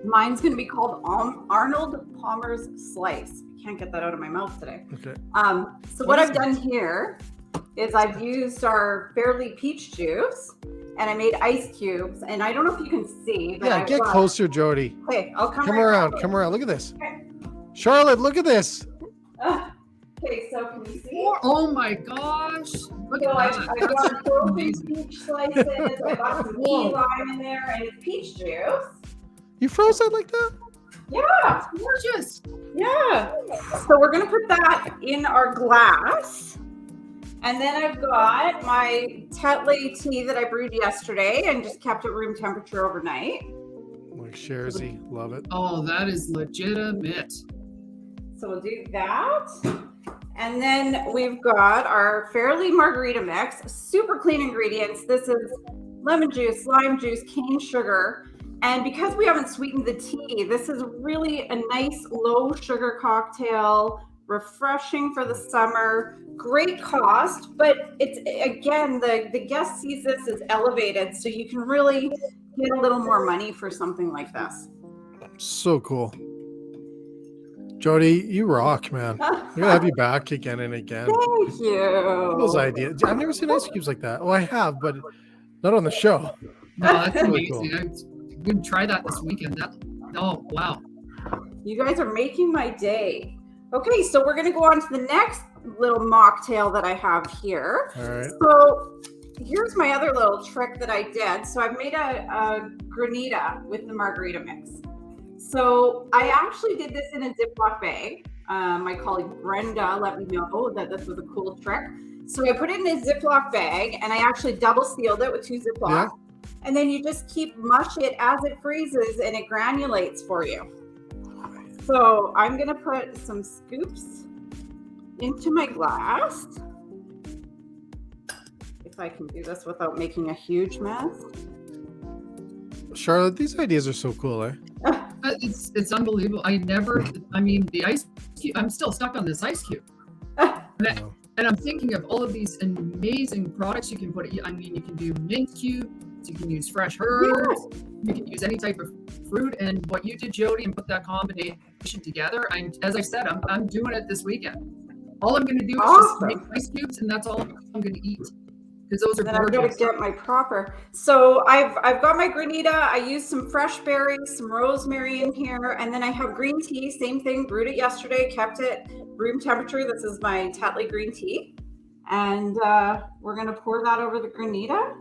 Mine's going to be called Arnold Palmer's Slice. I can't get that out of my mouth today. Okay. So what I've done here is I've used our Fairly peach juice, and I made ice cubes. And I don't know if you can see. But Yeah, get closer, Jody. Okay, I'll come around. Come around. Look at this. Okay. Charlotte, look at this. Okay, so can you see? Oh my gosh. Look So at that. I got frozen peach slices, I got some key lime in there, and it's peach juice. You froze that like that? Yeah. Gorgeous. Yeah. So we're going to put that in our glass. And then I've got my Treleche tea that I brewed yesterday and just kept at room temperature overnight. Like Shersey, love it. Oh, that is legitimate. So we'll do that. And then we've got our Fairly margarita mix, super clean ingredients. This is lemon juice, lime juice, cane sugar. And because we haven't sweetened the tea, this is really a nice low sugar cocktail, refreshing for the summer, great cost, but it's, again, the guest sees this as elevated, so you can really get a little more money for something like this. So cool. Jody, you rock, man. We're gonna have you back again and again. Thank you. Those ideas. I've never seen ice cubes like that. Oh, I have, but not on the show. No, that's Really amazing. I'm going to try that this weekend. Oh, wow. You guys are making my day. Okay, so we're going to go on to the next little mocktail that I have here. All right. So here's my other little trick that I did. So I've made a granita with the margarita mix. So I actually did this in a Ziploc bag. My colleague Brenda let me know that this was a cool trick. So I put it in a Ziploc bag and I actually double sealed it with 2 Ziplocs. Yeah. And then you just mush it as it freezes and it granulates for you. So I'm going to put some scoops into my glass. If I can do this without making a huge mess. Charlotte, these ideas are so cool, eh? It's unbelievable. The ice cube, I'm still stuck on this ice cube. And I'm thinking of all of these amazing products you can put. You can do mint cubes, you can use fresh herbs, you can use any type of fruit. And what you did, Jody, and put that combination together, as I said, I'm doing it this weekend. All I'm going to do is just make ice cubes, and that's all I'm going to eat. Because those are gorgeous. I've got to get my proper. So I've got my granita. I used some fresh berries, some rosemary in here, and then I have green tea. Same thing. Brewed it yesterday. Kept it room temperature. This is my Treleche green tea, and we're gonna pour that over the granita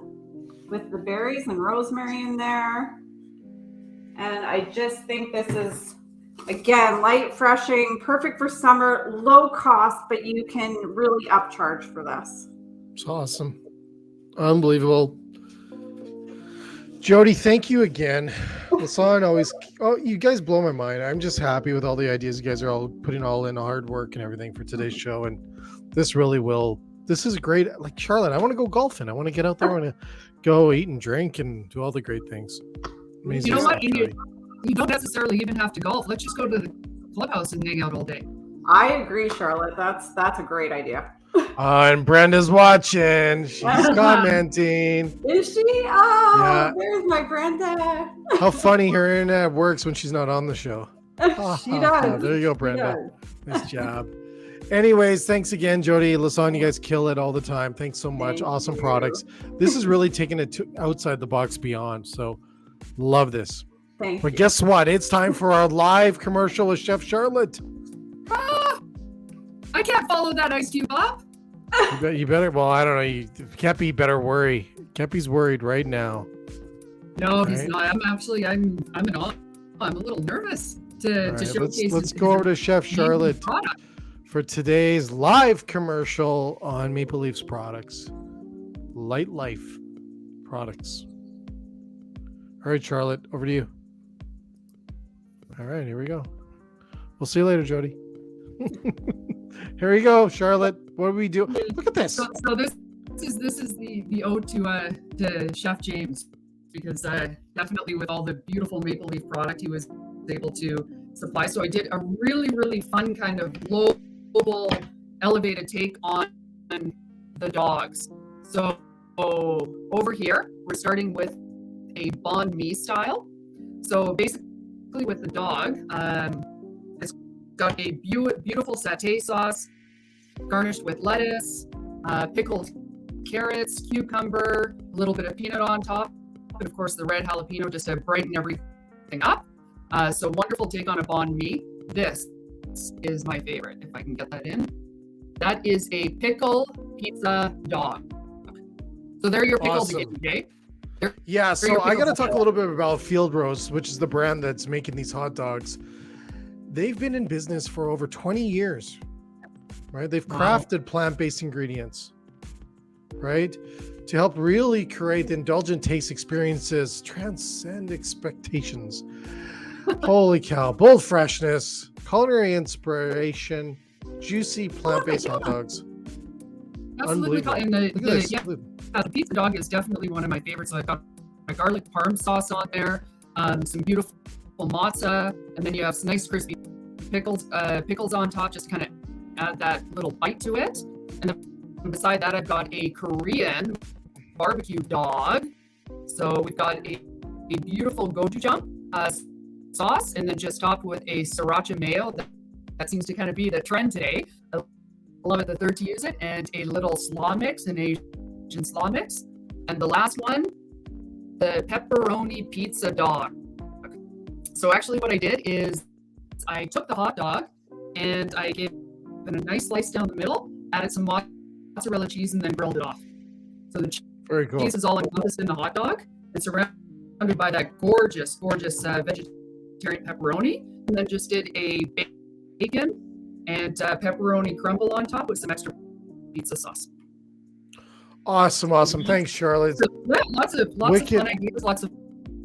with the berries and rosemary in there. And I just think this is, again, light, refreshing, perfect for summer, low cost, but you can really upcharge for this. It's awesome. Unbelievable. Jody, thank you again. You guys blow my mind. I'm just happy with all the ideas. You guys are all putting all in hard work and everything for today's show. And this is great. Like Charlotte, I want to go golfing. I want to get out there. I want to go eat and drink and do all the great things. Amazing. You know what? You don't necessarily even have to golf. Let's just go to the clubhouse and hang out all day. I agree, Charlotte. That's a great idea. And Brenda's watching. She's commenting. Is she? Oh, yeah. There's my Brenda. How funny her internet works when she's not on the show. She does. There you go, Brenda. Nice job. Anyways, thanks again, Jody, Lasan. You guys kill it all the time. Thanks so much. Awesome products. This is really taking it to outside the box beyond. So love this. Thank you. But guess what? It's time for our live commercial with Chef Charlotte. I can't follow that ice cube up. You better. Well, I don't know. Kepi better worry. Kepi's worried right now. No, he's not. I'm in awe. I'm a little nervous to showcase. Let's go over to Chef Charlotte for today's live commercial on Maple Leafs products, Light Life products. All right, Charlotte, over to you. All right, here we go. We'll see you later, Jody. Here we go, Charlotte. What do we do? Look at this. So this is the ode to Chef James, because definitely with all the beautiful Maple Leaf product he was able to supply. So I did a really, really fun kind of global elevated take on the dogs. So over here, we're starting with a banh mi style. So basically with the dog, it's got a beautiful satay sauce garnished with lettuce, pickled carrots, cucumber, a little bit of peanut on top, and of course the red jalapeno just to brighten everything up. So wonderful take on a banh mi. This is my favorite, if I can get that in. That is a pickle pizza dog. So there are your pickles again, Jay. Yeah, so I got to talk a little bit about Field Roast, which is the brand that's making these hot dogs. They've been in business for over 20 years, right? They've crafted plant-based ingredients, right? To help really create indulgent taste experiences, transcend expectations. Holy cow, bold freshness, culinary inspiration, juicy plant-based hot dogs. Absolutely. And Unbelievable. the pizza dog is definitely one of my favorites. So I've got my garlic parm sauce on there, some beautiful mozza, and then you have some nice crispy pickles on top, just kind of add that little bite to it. And then beside that, I've got a Korean barbecue dog. So we've got a beautiful gochujang sauce, and then just topped with a sriracha mayo. That seems to kind of be the trend today. I love it, the third to use it, and a little slaw mix, an Asian slaw mix. And the last one, the Pepperoni Pizza Dog. So actually what I did is I took the hot dog and I gave it a nice slice down the middle, added some mozzarella cheese, and then grilled it off. So the Very cool. cheese is all encompassed in the hot dog. It's surrounded by that gorgeous vegetarian pepperoni, and then just did a bacon and pepperoni crumble on top with some extra pizza sauce. Awesome. Thanks, Charlotte. So, yeah, lots of fun ideas, lots of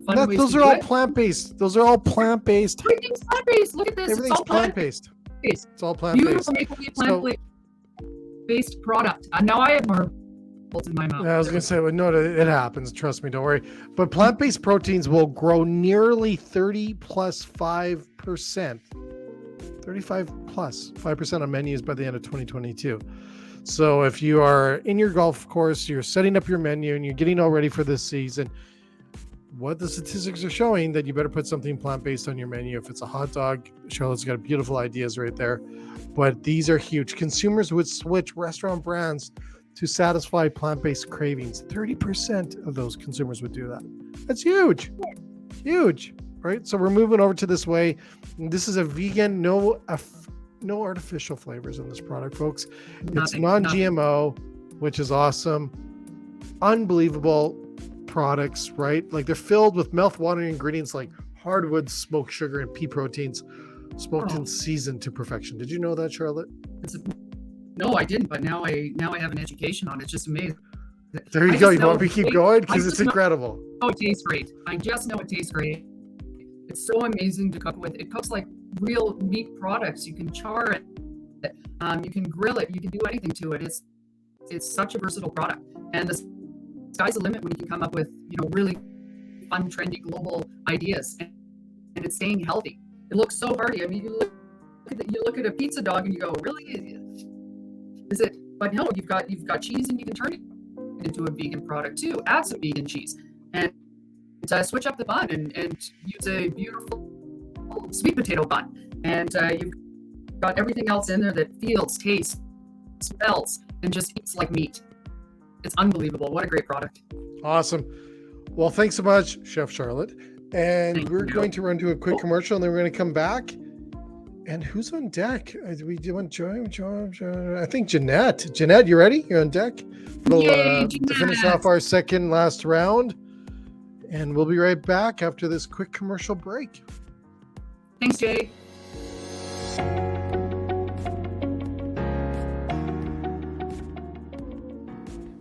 fun ways those to are do all it. plant-based. Those are all plant-based. Everything's plant-based. Look at this. Everything's plant-based. It's It's all plant-based. beautiful plant-based product. And now I have marbles in my mouth. Yeah, I was going to say, well, no, it happens. Trust me, don't worry. But plant-based proteins will grow nearly 35% 5% on menus by the end of 2022. So if you are in your golf course, you're setting up your menu and you're getting all ready for this season, what the statistics are showing that you better put something plant-based on your menu. If it's a hot dog, Charlotte's got beautiful ideas right there. But these are huge. Consumers would switch restaurant brands to satisfy plant-based cravings. 30% of those consumers would do that. That's huge. Huge. Right? So we're moving over to this way. This is a vegan, no artificial flavors in this product, folks. It's non-GMO, which is awesome. Unbelievable products, right? Like they're filled with mouth-watering ingredients like hardwood, smoked sugar, and pea proteins, smoked and seasoned to perfection. Did you know that, Charlotte? No, I didn't, but now I have an education on it. It's just amazing. There you go. You want me to keep going? Because it's incredible. Oh, it tastes great. I just know it tastes great. It's so amazing to cook with. It cooks like real meat products. You can char it, you can grill it, you can do anything to it. It's such a versatile product, and the sky's the limit when you can come up with really fun, trendy, global ideas, and it's staying healthy. It looks so hearty. I mean, you look at a pizza dog and you go, really? Is it? But no, you've got cheese, and you can turn it into a vegan product too. Add some vegan cheese and switch up the bun and use a beautiful sweet potato bun, and you've got everything else in there that feels, tastes, smells, and just eats like meat. It's unbelievable. What a great product. Awesome. Well, thanks so much, Chef Charlotte. And we're going to run to a quick commercial, and then we're going to come back. And who's on deck? We want Joy. I think Jeanette. Jeanette, you ready? You're on deck. We'll to finish off our second last round. And we'll be right back after this quick commercial break. Thanks, Jay.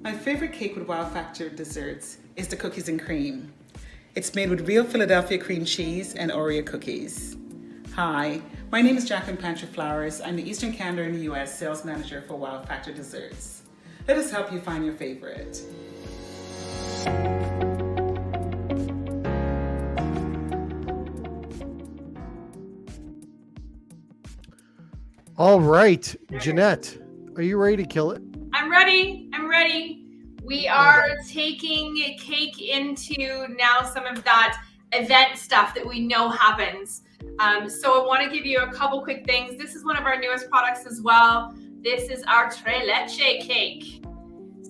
My favorite cake with Wow Factor desserts is the cookies and cream. It's made with real Philadelphia cream cheese and Oreo cookies. Hi, my name is Jacqueline Plancher Flowers. I'm the Eastern Canada in the US sales manager for Wow Factor Desserts. Let us help you find your favorite. All right, Jeanette, Are you ready to kill it? I'm ready. We are taking cake into now some of that event stuff that we know happens. So I want to give you a couple quick things. This is one of our newest products as well. This is our Treleche Cake.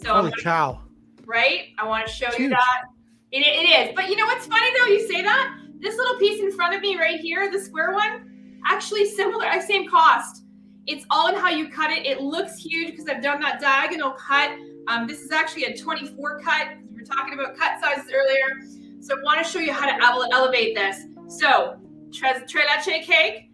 So Holy cow. Right? I want to show you that. It is. But you know what's funny though? You say that? This little piece in front of me right here, the square one, actually similar, same cost. It's all in how you cut it. It looks huge because I've done that diagonal cut. This is actually a 24 cut. We were talking about cut sizes earlier. So I want to show you how to elevate this. So Treleche Cake,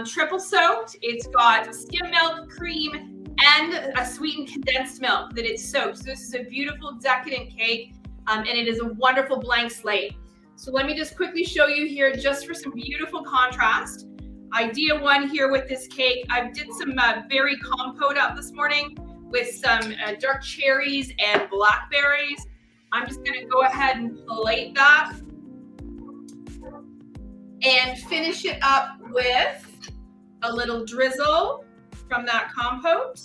triple soaked. It's got skim milk, cream, and a sweetened condensed milk that it's soaked. So this is a beautiful decadent cake, and it is a wonderful blank slate. So let me just quickly show you here just for some beautiful contrast. Idea one here with this cake, I did some berry compote up this morning with some dark cherries and blackberries. I'm just going to go ahead and plate that and finish it up with a little drizzle from that compote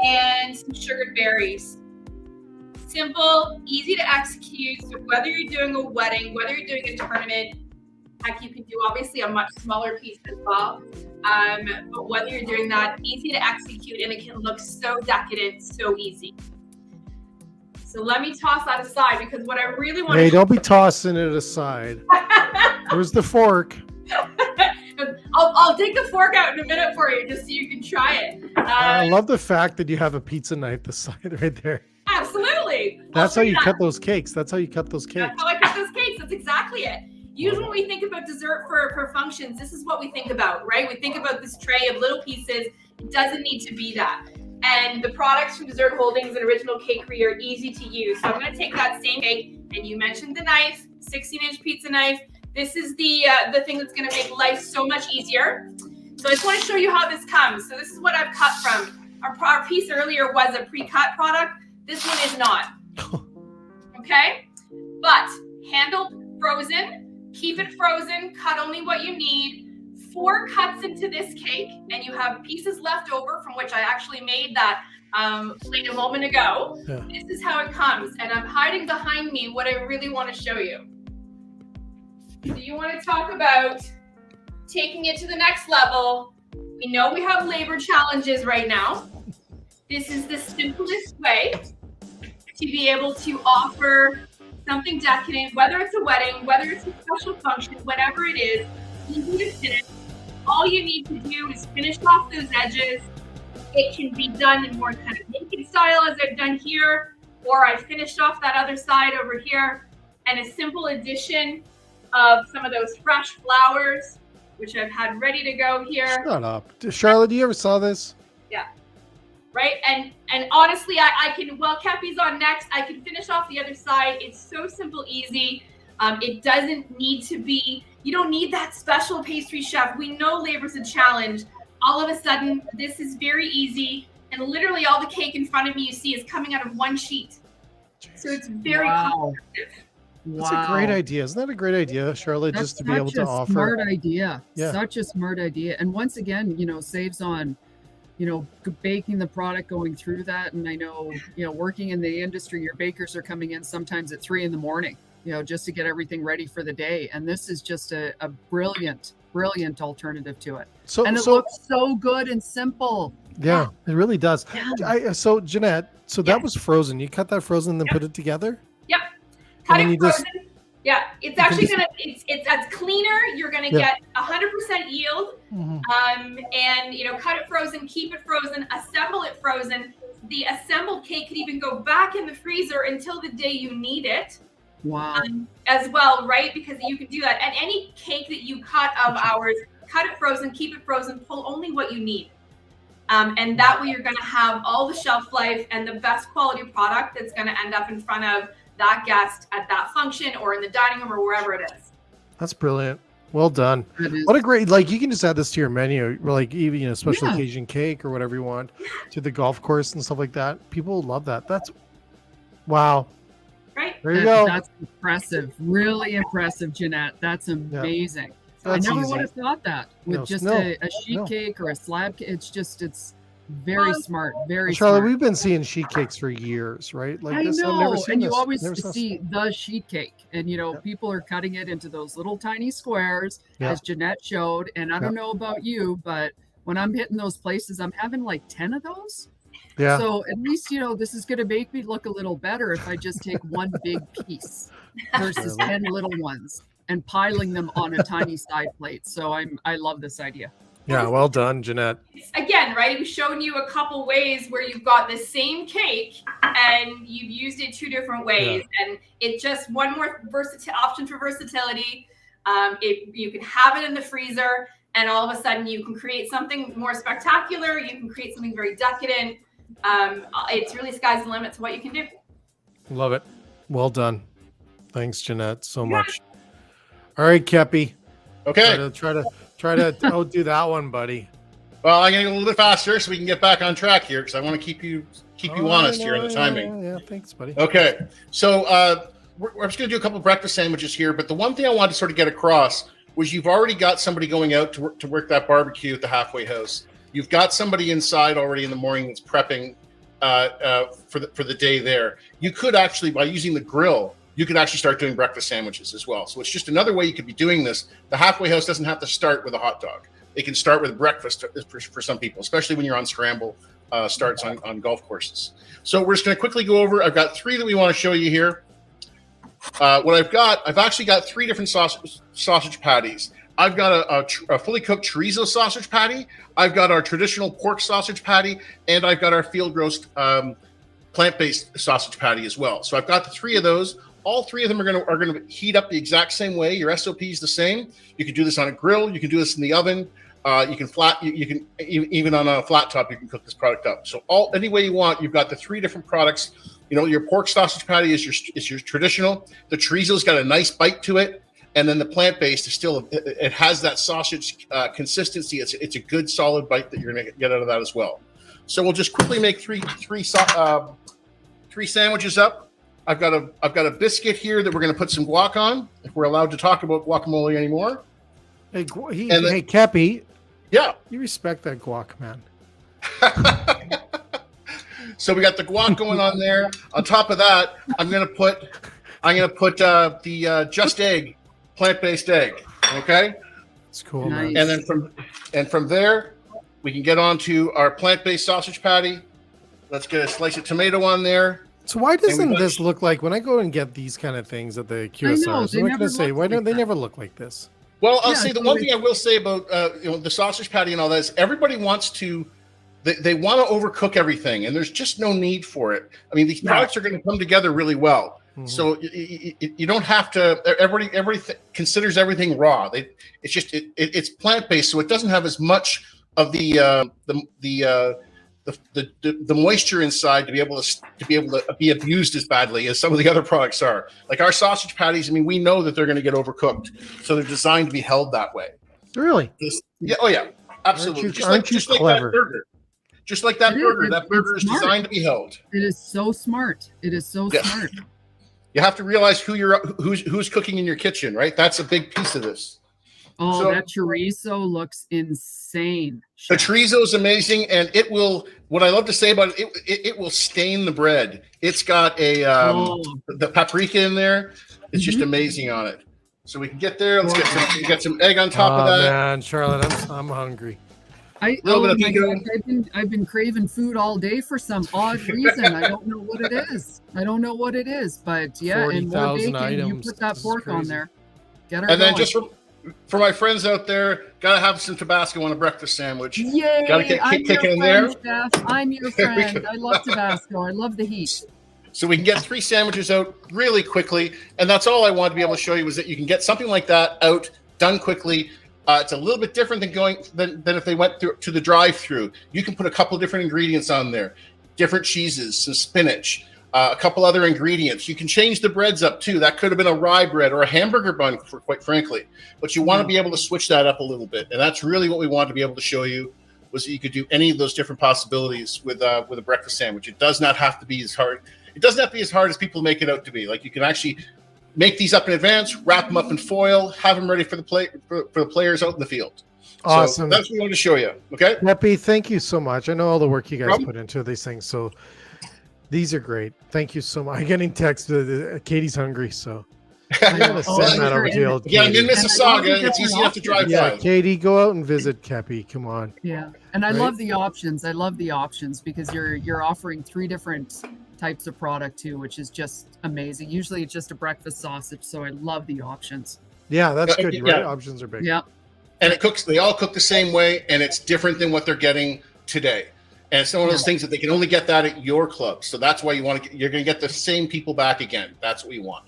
and some sugared berries. Simple, easy to execute. So whether you're doing a wedding, whether you're doing a tournament, heck, you can do obviously a much smaller piece as well. But whether you're doing that, easy to execute, and it can look so decadent, so easy. So let me toss that aside because what I really want to— Hey, don't be tossing it aside. Where's the fork? I'll take the fork out in a minute for you just so you can try it. I love the fact that you have a pizza knife beside right there. Absolutely. That's how you cut those cakes. That's how you cut those cakes. That's how I cut those cakes. That's exactly it. Usually when we think about dessert for functions, this is what we think about, right? We think about this tray of little pieces. It doesn't need to be that. And the products from Dessert Holdings and Original Cakery are easy to use. So I'm going to take that same cake, and you mentioned the knife, 16-inch pizza knife. This is the thing that's going to make life so much easier. So I just want to show you how this comes. So this is what I've cut from. Our piece earlier was a pre-cut product. This one is not. Okay? But handled frozen, keep it frozen, cut only what you need. 4 cuts into this cake, and you have pieces left over from which I actually made that plate a moment ago. Yeah. This is how it comes, and I'm hiding behind me what I really want to show you. So you want to talk about taking it to the next level. We know we have labor challenges right now. This is the simplest way to be able to offer something decadent, whether it's a wedding, whether it's a special function, whatever it is, easy to finish. All you need to do is finish off those edges. It can be done in more kind of naked style as I've done here, or I finished off that other side over here, and a simple addition of some of those fresh flowers, which I've had ready to go here. Shut up. Charlotte, do you ever saw this? Yeah. Right? And honestly, I can, while Kepi's on next, I can finish off the other side. It's so simple, easy. It doesn't need to be, you don't need that special pastry chef. We know labor's a challenge. All of a sudden, this is very easy. And literally all the cake in front of me you see is coming out of one sheet. So it's very cost-effective. That's a great idea. Isn't that a great idea, Charlotte, just to be able to offer? Smart idea. Yeah. Such a smart idea. And once again, saves on, baking the product, going through that. And I know, working in the industry, your bakers are coming in sometimes at 3 a.m, just to get everything ready for the day. And this is just a brilliant alternative to it. And it looks so good and simple. Yeah, it really does. Yeah. So Jeanette, that was frozen. You cut that frozen and then put it together? Yep. Cut it frozen. Yeah, it's actually it's cleaner. You're gonna get 100% yield. Mm-hmm. And cut it frozen, keep it frozen, assemble it frozen. The assembled cake could even go back in the freezer until the day you need it. Wow. As well, right? Because you can do that. And any cake that you cut of ours, cut it frozen, keep it frozen, pull only what you need. And that way you're going to have all the shelf life and the best quality product that's going to end up in front of that guest at that function or in the dining room or wherever it is. That's brilliant. Well done. What a great, you can just add this to your menu, even a special occasion cake or whatever you want to the golf course and stuff like that. People will love that. That's, wow. Right. There you go. That's impressive. Really impressive, Jeanette. That's amazing. I never would have thought that with a sheet cake or a slab cake. It's Very smart. Very Charlotte, smart. we've been seeing sheet cakes for years, right? Like I this, know, I've never seen and this. you always Never saw see the sheet cake, and people are cutting it into those little tiny squares, as Jeanette showed. And I don't know about you, but when I'm hitting those places, I'm having like 10 of those. Yeah. So at least this is going to make me look a little better if I just take one big piece versus 10 little ones and piling them on a tiny side plate. So I love this idea. Yeah, well done, Jeanette. Again, right? We've shown you a couple ways where you've got the same cake and you've used it 2 different ways, and it's just one more option for versatility. You can have it in the freezer, and all of a sudden you can create something more spectacular. You can create something very decadent. It's really sky's the limit to what you can do. Love it. Well done. Thanks, Jeanette, so much. All right, Kepi. Okay. Try to outdo that one, buddy. Well, I'm going to go a little bit faster so we can get back on track here because I want to keep you honest here in the timing. Yeah, thanks, buddy. Okay. So we're just going to do a couple of breakfast sandwiches here, but the one thing I wanted to sort of get across was you've already got somebody going out to work that barbecue at the halfway house. You've got somebody inside already in the morning that's prepping for the day there. You could actually, by using the grill, you could actually start doing breakfast sandwiches as well. So it's just another way you could be doing this. The halfway house doesn't have to start with a hot dog. It can start with breakfast for some people, especially when you're on scramble starts on golf courses. So we're just going to quickly go over. I've got 3 that we want to show you here. I've actually got 3 different sausage patties. I've got a fully cooked chorizo sausage patty. I've got our traditional pork sausage patty, and I've got our field roast plant-based sausage patty as well. So I've got the 3 of those. All 3 of them are going to heat up the exact same way. Your SOP is the same. You can do this on a grill. You can do this in the oven. You can even on a flat top. You can cook this product up. So any way you want. You've got the 3 different products. Your pork sausage patty is your traditional. The chorizo's got a nice bite to it, and then the plant-based is still. It has that sausage consistency. It's a good solid bite that you're going to get out of that as well. So we'll just quickly make three sandwiches up. I've got a biscuit here that we're going to put some guac on, if we're allowed to talk about guacamole anymore. Hey, Kepi. Yeah. You respect that guac, man. So we got the guac going on there. On top of that, I'm going to put the Just Egg plant-based egg. Okay. It's cool. Nice. Man. And then from there, we can get on to our plant-based sausage patty. Let's get a slice of tomato on there. So why doesn't this look like when I go and get these kind of things at the QSRs? I'm going to say, why don't they never look like this? Well, I'll say the one thing I will say about the sausage patty and all that is everybody wants to. They want to overcook everything, and there's just no need for it. I mean, these products are going to come together really well. Mm-hmm. So you don't have to. Everybody considers everything raw. It's plant based, so it doesn't have as much of the moisture inside to be able to be abused as badly as some of the other products are. Like our sausage patties, I mean, we know that they're going to get overcooked, so they're designed to be held that way. Really? Yeah, absolutely. Aren't you clever? Just like that burger. That burger is designed to be held. It is so smart. It is so smart. You have to realize who's cooking in your kitchen, right? That's a big piece of this. Oh, that chorizo looks insane. The chorizo is amazing, and it will. What I love to say about it, it will stain the bread. It's got the paprika in there. It's just amazing on it. So we can get there. Let's get some egg on top of that. Man, Charlotte, I'm hungry. I've been craving food all day for some odd reason. I don't know what it is. But yeah, and more bacon. Items. You put that pork on there. Get her and going. Then just for my friends out there, gotta have some Tabasco on a breakfast sandwich. Yay! Gotta get kicking in there. Chef. I'm your friend. I love Tabasco. I love the heat. So we can get 3 sandwiches out really quickly, and that's all I wanted to be able to show you was that you can get something like that out done quickly. It's a little bit different than if they went to the drive-through. You can put a couple of different ingredients on there, different cheeses, some spinach, a couple other ingredients. You can change the breads up too. That could have been a rye bread or a hamburger bun, quite frankly. But you want to be able to switch that up a little bit, and that's really what we wanted to be able to show you was that you could do any of those different possibilities with a breakfast sandwich. It does not have to be as hard. It doesn't have to be as hard as people make it out to be. Like you can actually make these up in advance, wrap them up in foil, have them ready for the players out in the field. Awesome. So that's what we wanted to show you. Okay. Peppy, thank you so much. I know all the work you guys Problem? put into these things. So these are great. Thank you so much. I'm getting text. Katie's hungry, so I'm gonna send that over to you. Yeah, I'm in Mississauga. It's easy enough to drive by. Katie, go out and visit Kepi. Come on. Yeah, and I love the options. I love the options because you're offering 3 different types of product too, which is just amazing. Usually it's just a breakfast sausage, so I love the options. Yeah, that's good. You're right. Options are big. Yeah. And they all cook the same way, and it's different than what they're getting today. And it's one of those things that they can only get that at your club. So that's why you're going to get the same people back again. That's what you want.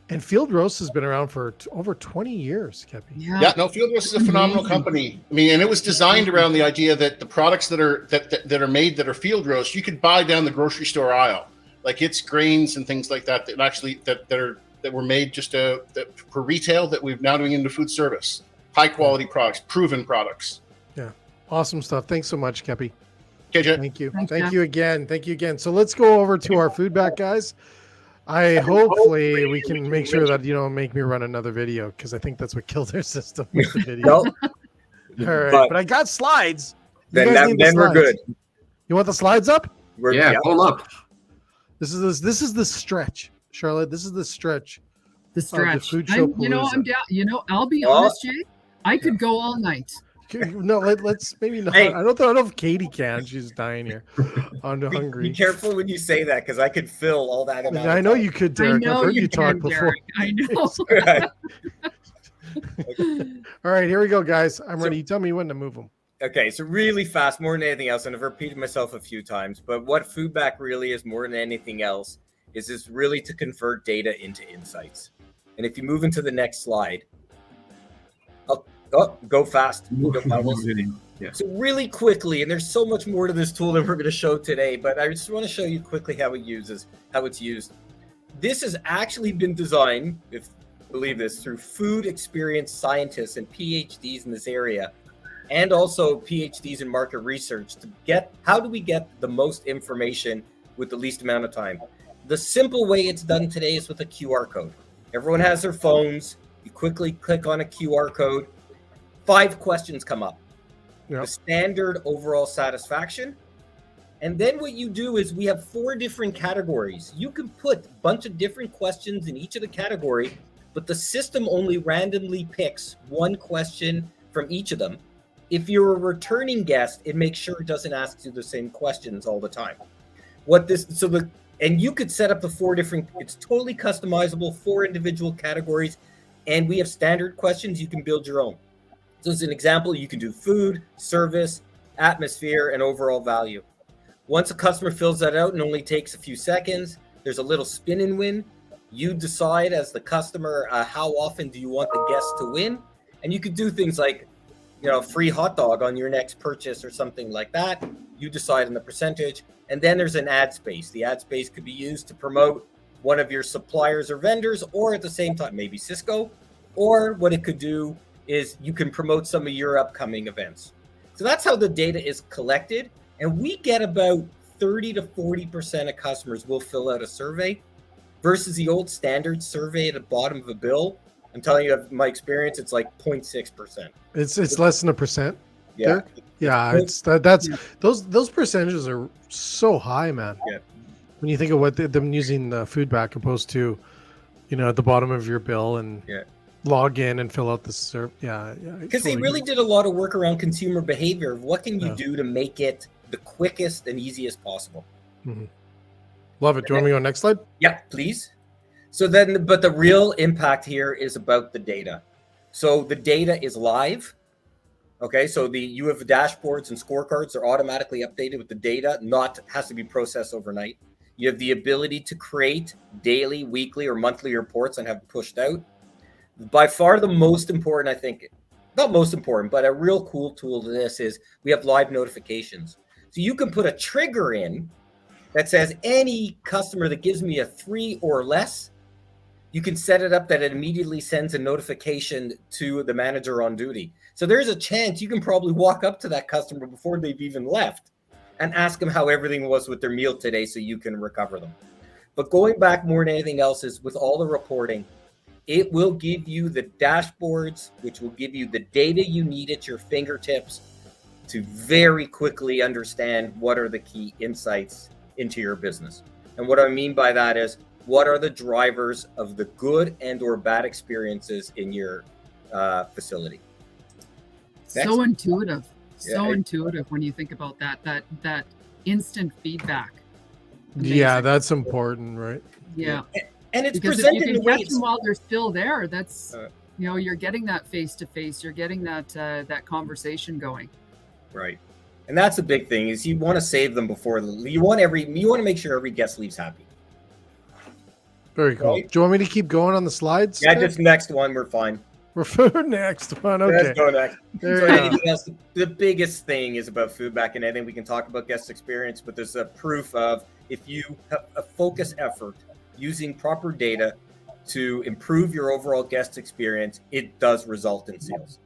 And Field Roast has been around for over 20 years, Kepi. Yeah, no, Field Roast is a phenomenal company. I mean, and it was designed around the idea that the products that are made that are Field Roast, you could buy down the grocery store aisle. Like it's grains and things like that that were made just for retail that we're now doing into food service. High quality products, proven products. Yeah, awesome stuff. Thanks so much, Kepi. KJ. Thank you. Thank you again. Thank you again. So let's go over to our feedback, guys. Hopefully we can make sure that you don't make me run another video because I think that's what killed our system with the video. All right, but I got slides. Then we're good. You want the slides up? Pull them up. This is the stretch, Charlotte. This is the stretch. The stretch. Food show I'm down. I'll be honest, Jay. I could go all night. No, let's maybe not. Hey. I don't know if Katie can. She's dying here. I'm hungry. Be careful when you say that because I could fill all that amount. I know you could, Derek. I've heard you talk before. I know. All right, here we go, guys. I'm ready. You tell me when to move them. Okay, so really fast, more than anything else, and I've repeated myself a few times, but what feedback really is more than anything else is really to convert data into insights. And if you move into the next slide, go fast. Yeah. So really quickly, and there's so much more to this tool than we're going to show today, but I just want to show you quickly how it's used. This has actually been designed, if you believe this, through food experience scientists and PhDs in this area, and also PhDs in market research to get how do we get the most information with the least amount of time. The simple way it's done today is with a QR code. Everyone has their phones. You quickly click on a QR code. 5 questions come up. Yep. The standard overall satisfaction. And then what you do is we have 4 different categories. You can put a bunch of different questions in each of the category, but the system only randomly picks 1 question from each of them. If you're a returning guest, it makes sure it doesn't ask you the same questions all the time. And you could set up the 4 different, it's totally customizable, 4 individual categories. And we have standard questions. You can build your own. So as an example, you can do food, service, atmosphere, and overall value. Once a customer fills that out, and only takes a few seconds, there's a little spin and win. You decide as the customer, how often do you want the guest to win? And you could do things like, free hot dog on your next purchase or something like that. You decide on the percentage. And then there's an ad space. The ad space could be used to promote one of your suppliers or vendors, or at the same time, maybe Cisco. Or what it could do is you can promote some of your upcoming events. So that's how the data is collected. And we get about 30 to 40% of customers will fill out a survey versus the old standard survey at the bottom of a bill. I'm telling you, my experience, it's like 0.6%. It's less than 1%. Yeah. Derek? Yeah, those percentages are so high, man. Yeah. When you think of what them using the feedback opposed to, at the bottom of your bill and log in and fill out the survey. Yeah. Because they really did a lot of work around consumer behavior. What can you do to make it the quickest and easiest possible? Mm-hmm. Love it. Do you want me to go next slide? Yeah, please. So then, but the real impact here is about the data. So the data is live. Okay, so you have dashboards and scorecards are automatically updated with the data, has to be processed overnight. You have the ability to create daily, weekly, or monthly reports and have pushed out. By far the most important, I think, not most important, but a real cool tool to this is we have live notifications. So you can put a trigger in that says any customer that gives me a 3 or less, you can set it up that it immediately sends a notification to the manager on duty. So there's a chance you can probably walk up to that customer before they've even left and ask them how everything was with their meal today so you can recover them. But going back more than anything else is with all the reporting, It will give you the dashboards, which will give you the data you need at your fingertips to very quickly understand what are the key insights into your business. And what I mean by that is, what are the drivers of the good and or bad experiences in your facility? So intuitive. So intuitive when you think about that instant feedback. Amazing. Yeah, that's important, right? Yeah. And it's because presented if you in can catch ways them while they're still there, that's you're getting that face to face, you're getting that conversation going. Right. And that's the big thing is you want to save them before you want to make sure every guest leaves happy. Very cool. Right? Do you want me to keep going on the slides? Yeah, just next one. We're fine. We're for next one. Okay. Let's go next. There anything else? The biggest thing is about feedback, and I think we can talk about guest experience, but there's a proof of if you have a focus effort using proper data to improve your overall guest experience, it does result in sales.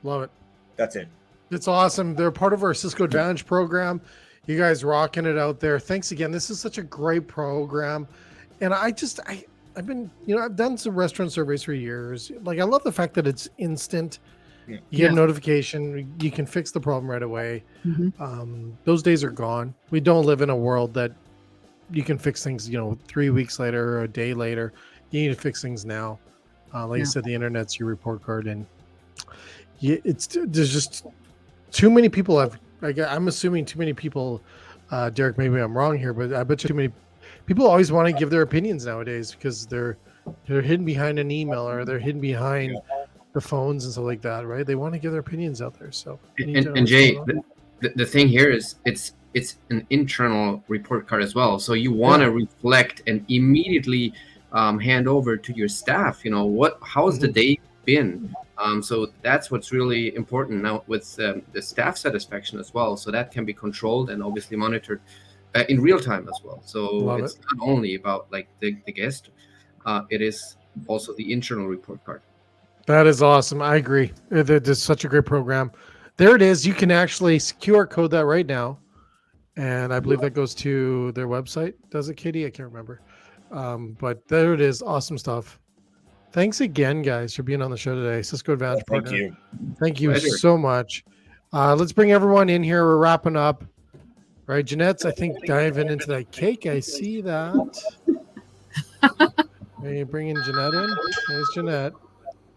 Love it. That's it. It's awesome. They're part of our Cisco Advantage program. You guys rocking it out there. Thanks again. This is such a great program. And I've been, I've done some restaurant surveys for years. Like, I love the fact that it's instant. You get a notification. You can fix the problem right away. Mm-hmm. Those days are gone. We don't live in a world that you can fix things, 3 weeks later or a day later. You need to fix things now. Like I said, the internet's your report card. And there's just too many people I'm assuming too many people, Derek, maybe I'm wrong here, but I bet you too many people always want to give their opinions nowadays because they're hidden behind an email or they're hidden behind the phones and stuff like that, right? They want to give their opinions out there. So, and Jay, the thing here is it's an internal report card as well. So you want to reflect and immediately hand over to your staff. How's the day been? So that's what's really important now with the staff satisfaction as well. So that can be controlled and obviously monitored in real time as well. So it's not only about like the guest, it is also the internal report card. That is awesome. I agree. It's such a great program. There it is. You can actually QR code that right now. And I believe that goes to their website. Does it, Katie? I can't remember. But there it is. Awesome stuff. Thanks again, guys, for being on the show today. Cisco Advantage Partner. Thank you so much. Let's bring everyone in here. We're wrapping up. Right, Jeanette's, I think, diving into that cake. I see that. Are you bringing Jeanette in? There's Jeanette.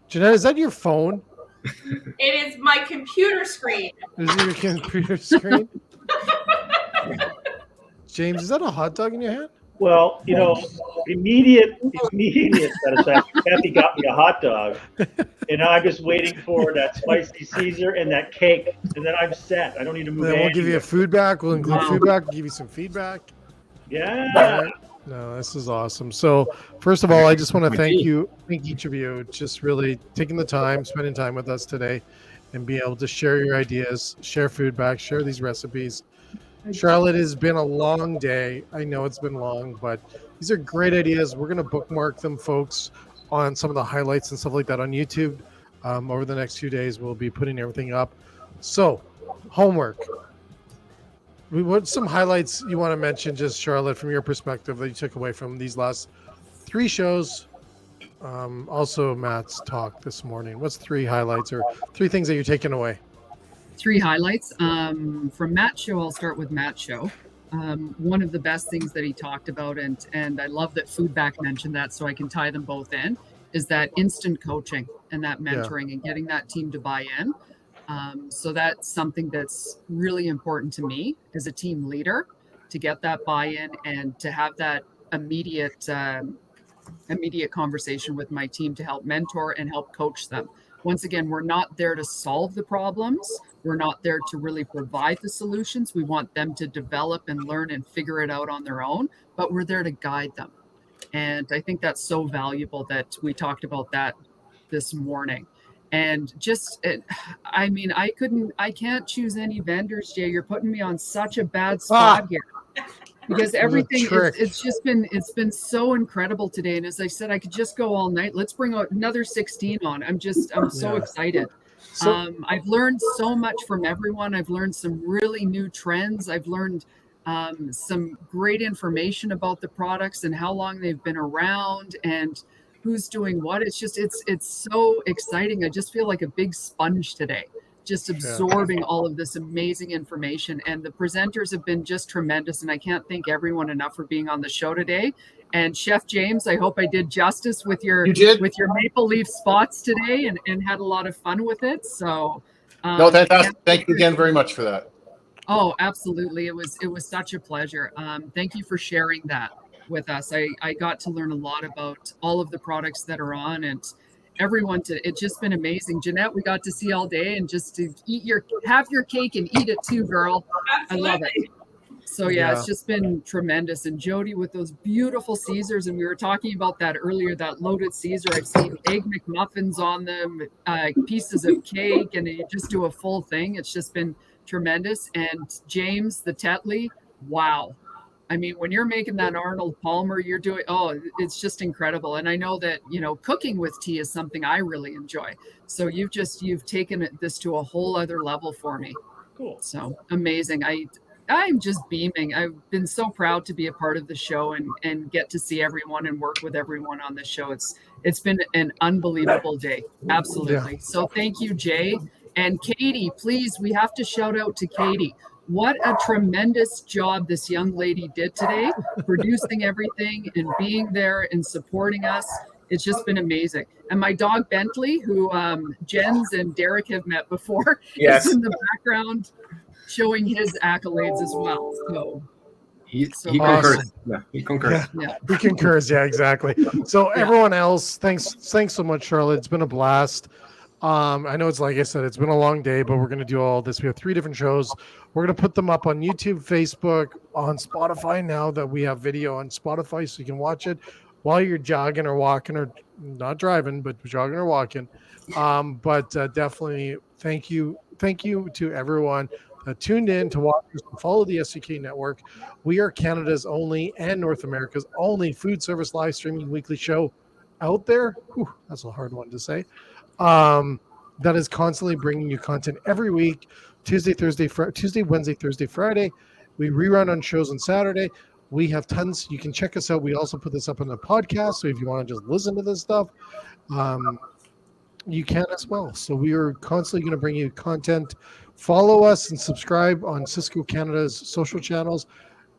Jeanette, is that your phone? It is my computer screen. Is it your computer screen? James, is that a hot dog in your hand? Well, immediate satisfaction. Kathy got me a hot dog, and I'm just waiting for that spicy Caesar and that cake, and then I'm set. I don't need to move. Then we'll give you a feedback. We'll include feedback. We'll give you some feedback. Yeah. No, this is awesome. So, first of all, I just want to thank each of you, just really taking the time, spending time with us today, and being able to share your ideas, share feedback, share these recipes. Charlotte, has been a long day. I know it's been long, but these are great ideas. We're going to bookmark them, folks, on some of the highlights and stuff like that on YouTube. Over the next few days, we'll be putting everything up. So, homework. What's some highlights you want to mention, just Charlotte, from your perspective that you took away from these last 3 shows? Also, Matt's talk this morning. What's 3 highlights or 3 things that you're taking away? 3 highlights. From Matt's show, I'll start with Matt's show. One of the best things that he talked about, and I love that Foodback mentioned that, so I can tie them both in, is that instant coaching and that mentoring and getting that team to buy in. So that's something that's really important to me as a team leader, to get that buy-in and to have that immediate conversation with my team to help mentor and help coach them. Once again, we're not there to solve the problems. We're not there to really provide the solutions. We want them to develop and learn and figure it out on their own, but we're there to guide them. And I think that's so valuable that we talked about that this morning. And I can't choose any vendors, Jay. You're putting me on such a bad spot here. Because everything it's been so incredible today. And as I said, I could just go all night. Let's bring out another 16 on. I'm so excited. I've learned so much from everyone. I've learned some really new trends. I've learned some great information about the products and how long they've been around. And who's doing what. It's just it's so exciting. I just feel like a big sponge today, just absorbing all of this amazing information. And the presenters have been just tremendous. And I can't thank everyone enough for being on the show today. And Chef James, I hope I did justice with your maple leaf spots today and had a lot of fun with it. So no, fantastic. Thank you again very much for that. Oh, absolutely. It was such a pleasure. Thank you for sharing that with us. I got to learn a lot about all of the products that are on, and everyone it's just been amazing. Jeanette, we got to see all day, and just to have your cake and eat it too, girl. Absolutely. I love it. So yeah, it's just been tremendous. And Jody with those beautiful Caesars, and we were talking about that earlier, that loaded Caesar. I've seen egg McMuffins on them, pieces of cake, and you just do a full thing. It's just been tremendous. And James, the Tetley, wow. I mean, when you're making that Arnold Palmer, you're doing, it's just incredible. And I know that, cooking with tea is something I really enjoy. So you've taken this to a whole other level for me. Cool. So amazing. I'm just beaming. I've been so proud to be a part of the show and get to see everyone and work with everyone on the show. It's been an unbelievable day. Absolutely. Yeah. So thank you, Jay. And Katie, please, we have to shout out to Katie. What a tremendous job this young lady did today, producing everything and being there and supporting us. It's just been amazing. And my dog Bentley, who Jens and Derek have met before, is in the background showing his accolades as well. So he concurs. Yeah, he concurs. Yeah, he concurs. Yeah, exactly. So everyone else, thanks so much, Charlotte. It's been a blast. I know it's, like I said, it's been a long day, but we're going to do all this. We have 3 different shows. We're going to put them up on YouTube, Facebook, on Spotify now that we have video on Spotify, so you can watch it while you're jogging or walking, or not driving, but jogging or walking. But definitely thank you to everyone that tuned in to watch us and follow the SVK network. We are Canada's only and North America's only food service live streaming weekly show out there. Whew, that's a hard one to say. That is constantly bringing you content every week, Tuesday, Wednesday, Thursday, Friday. We rerun on shows on Saturday. We have tons. You can check us out. We also put this up on the podcast. So if you want to just listen to this stuff, you can as well. So we are constantly going to bring you content. Follow us and subscribe on Cisco Canada's social channels.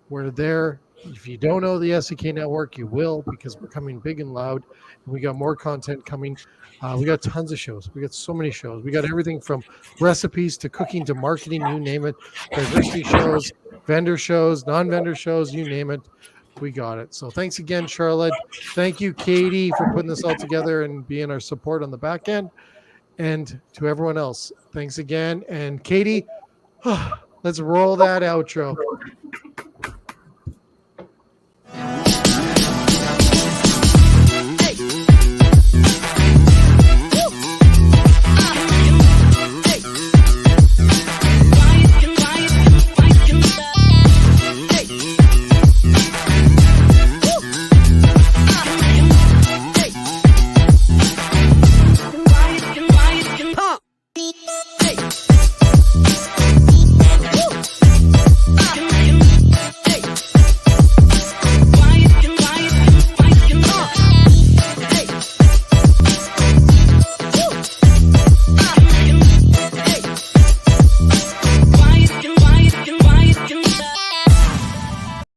We're there. If you don't know the SVK network, you will, because we're coming big and loud. And we got more content coming. We got tons of shows. We got so many shows. We got everything from recipes to cooking to marketing, you name it. Diversity shows, vendor shows, non-vendor shows, you name it. We got it. So thanks again, Charlotte. Thank you, Katie, for putting this all together and being our support on the back end. And to everyone else, thanks again. And Katie, let's roll that outro.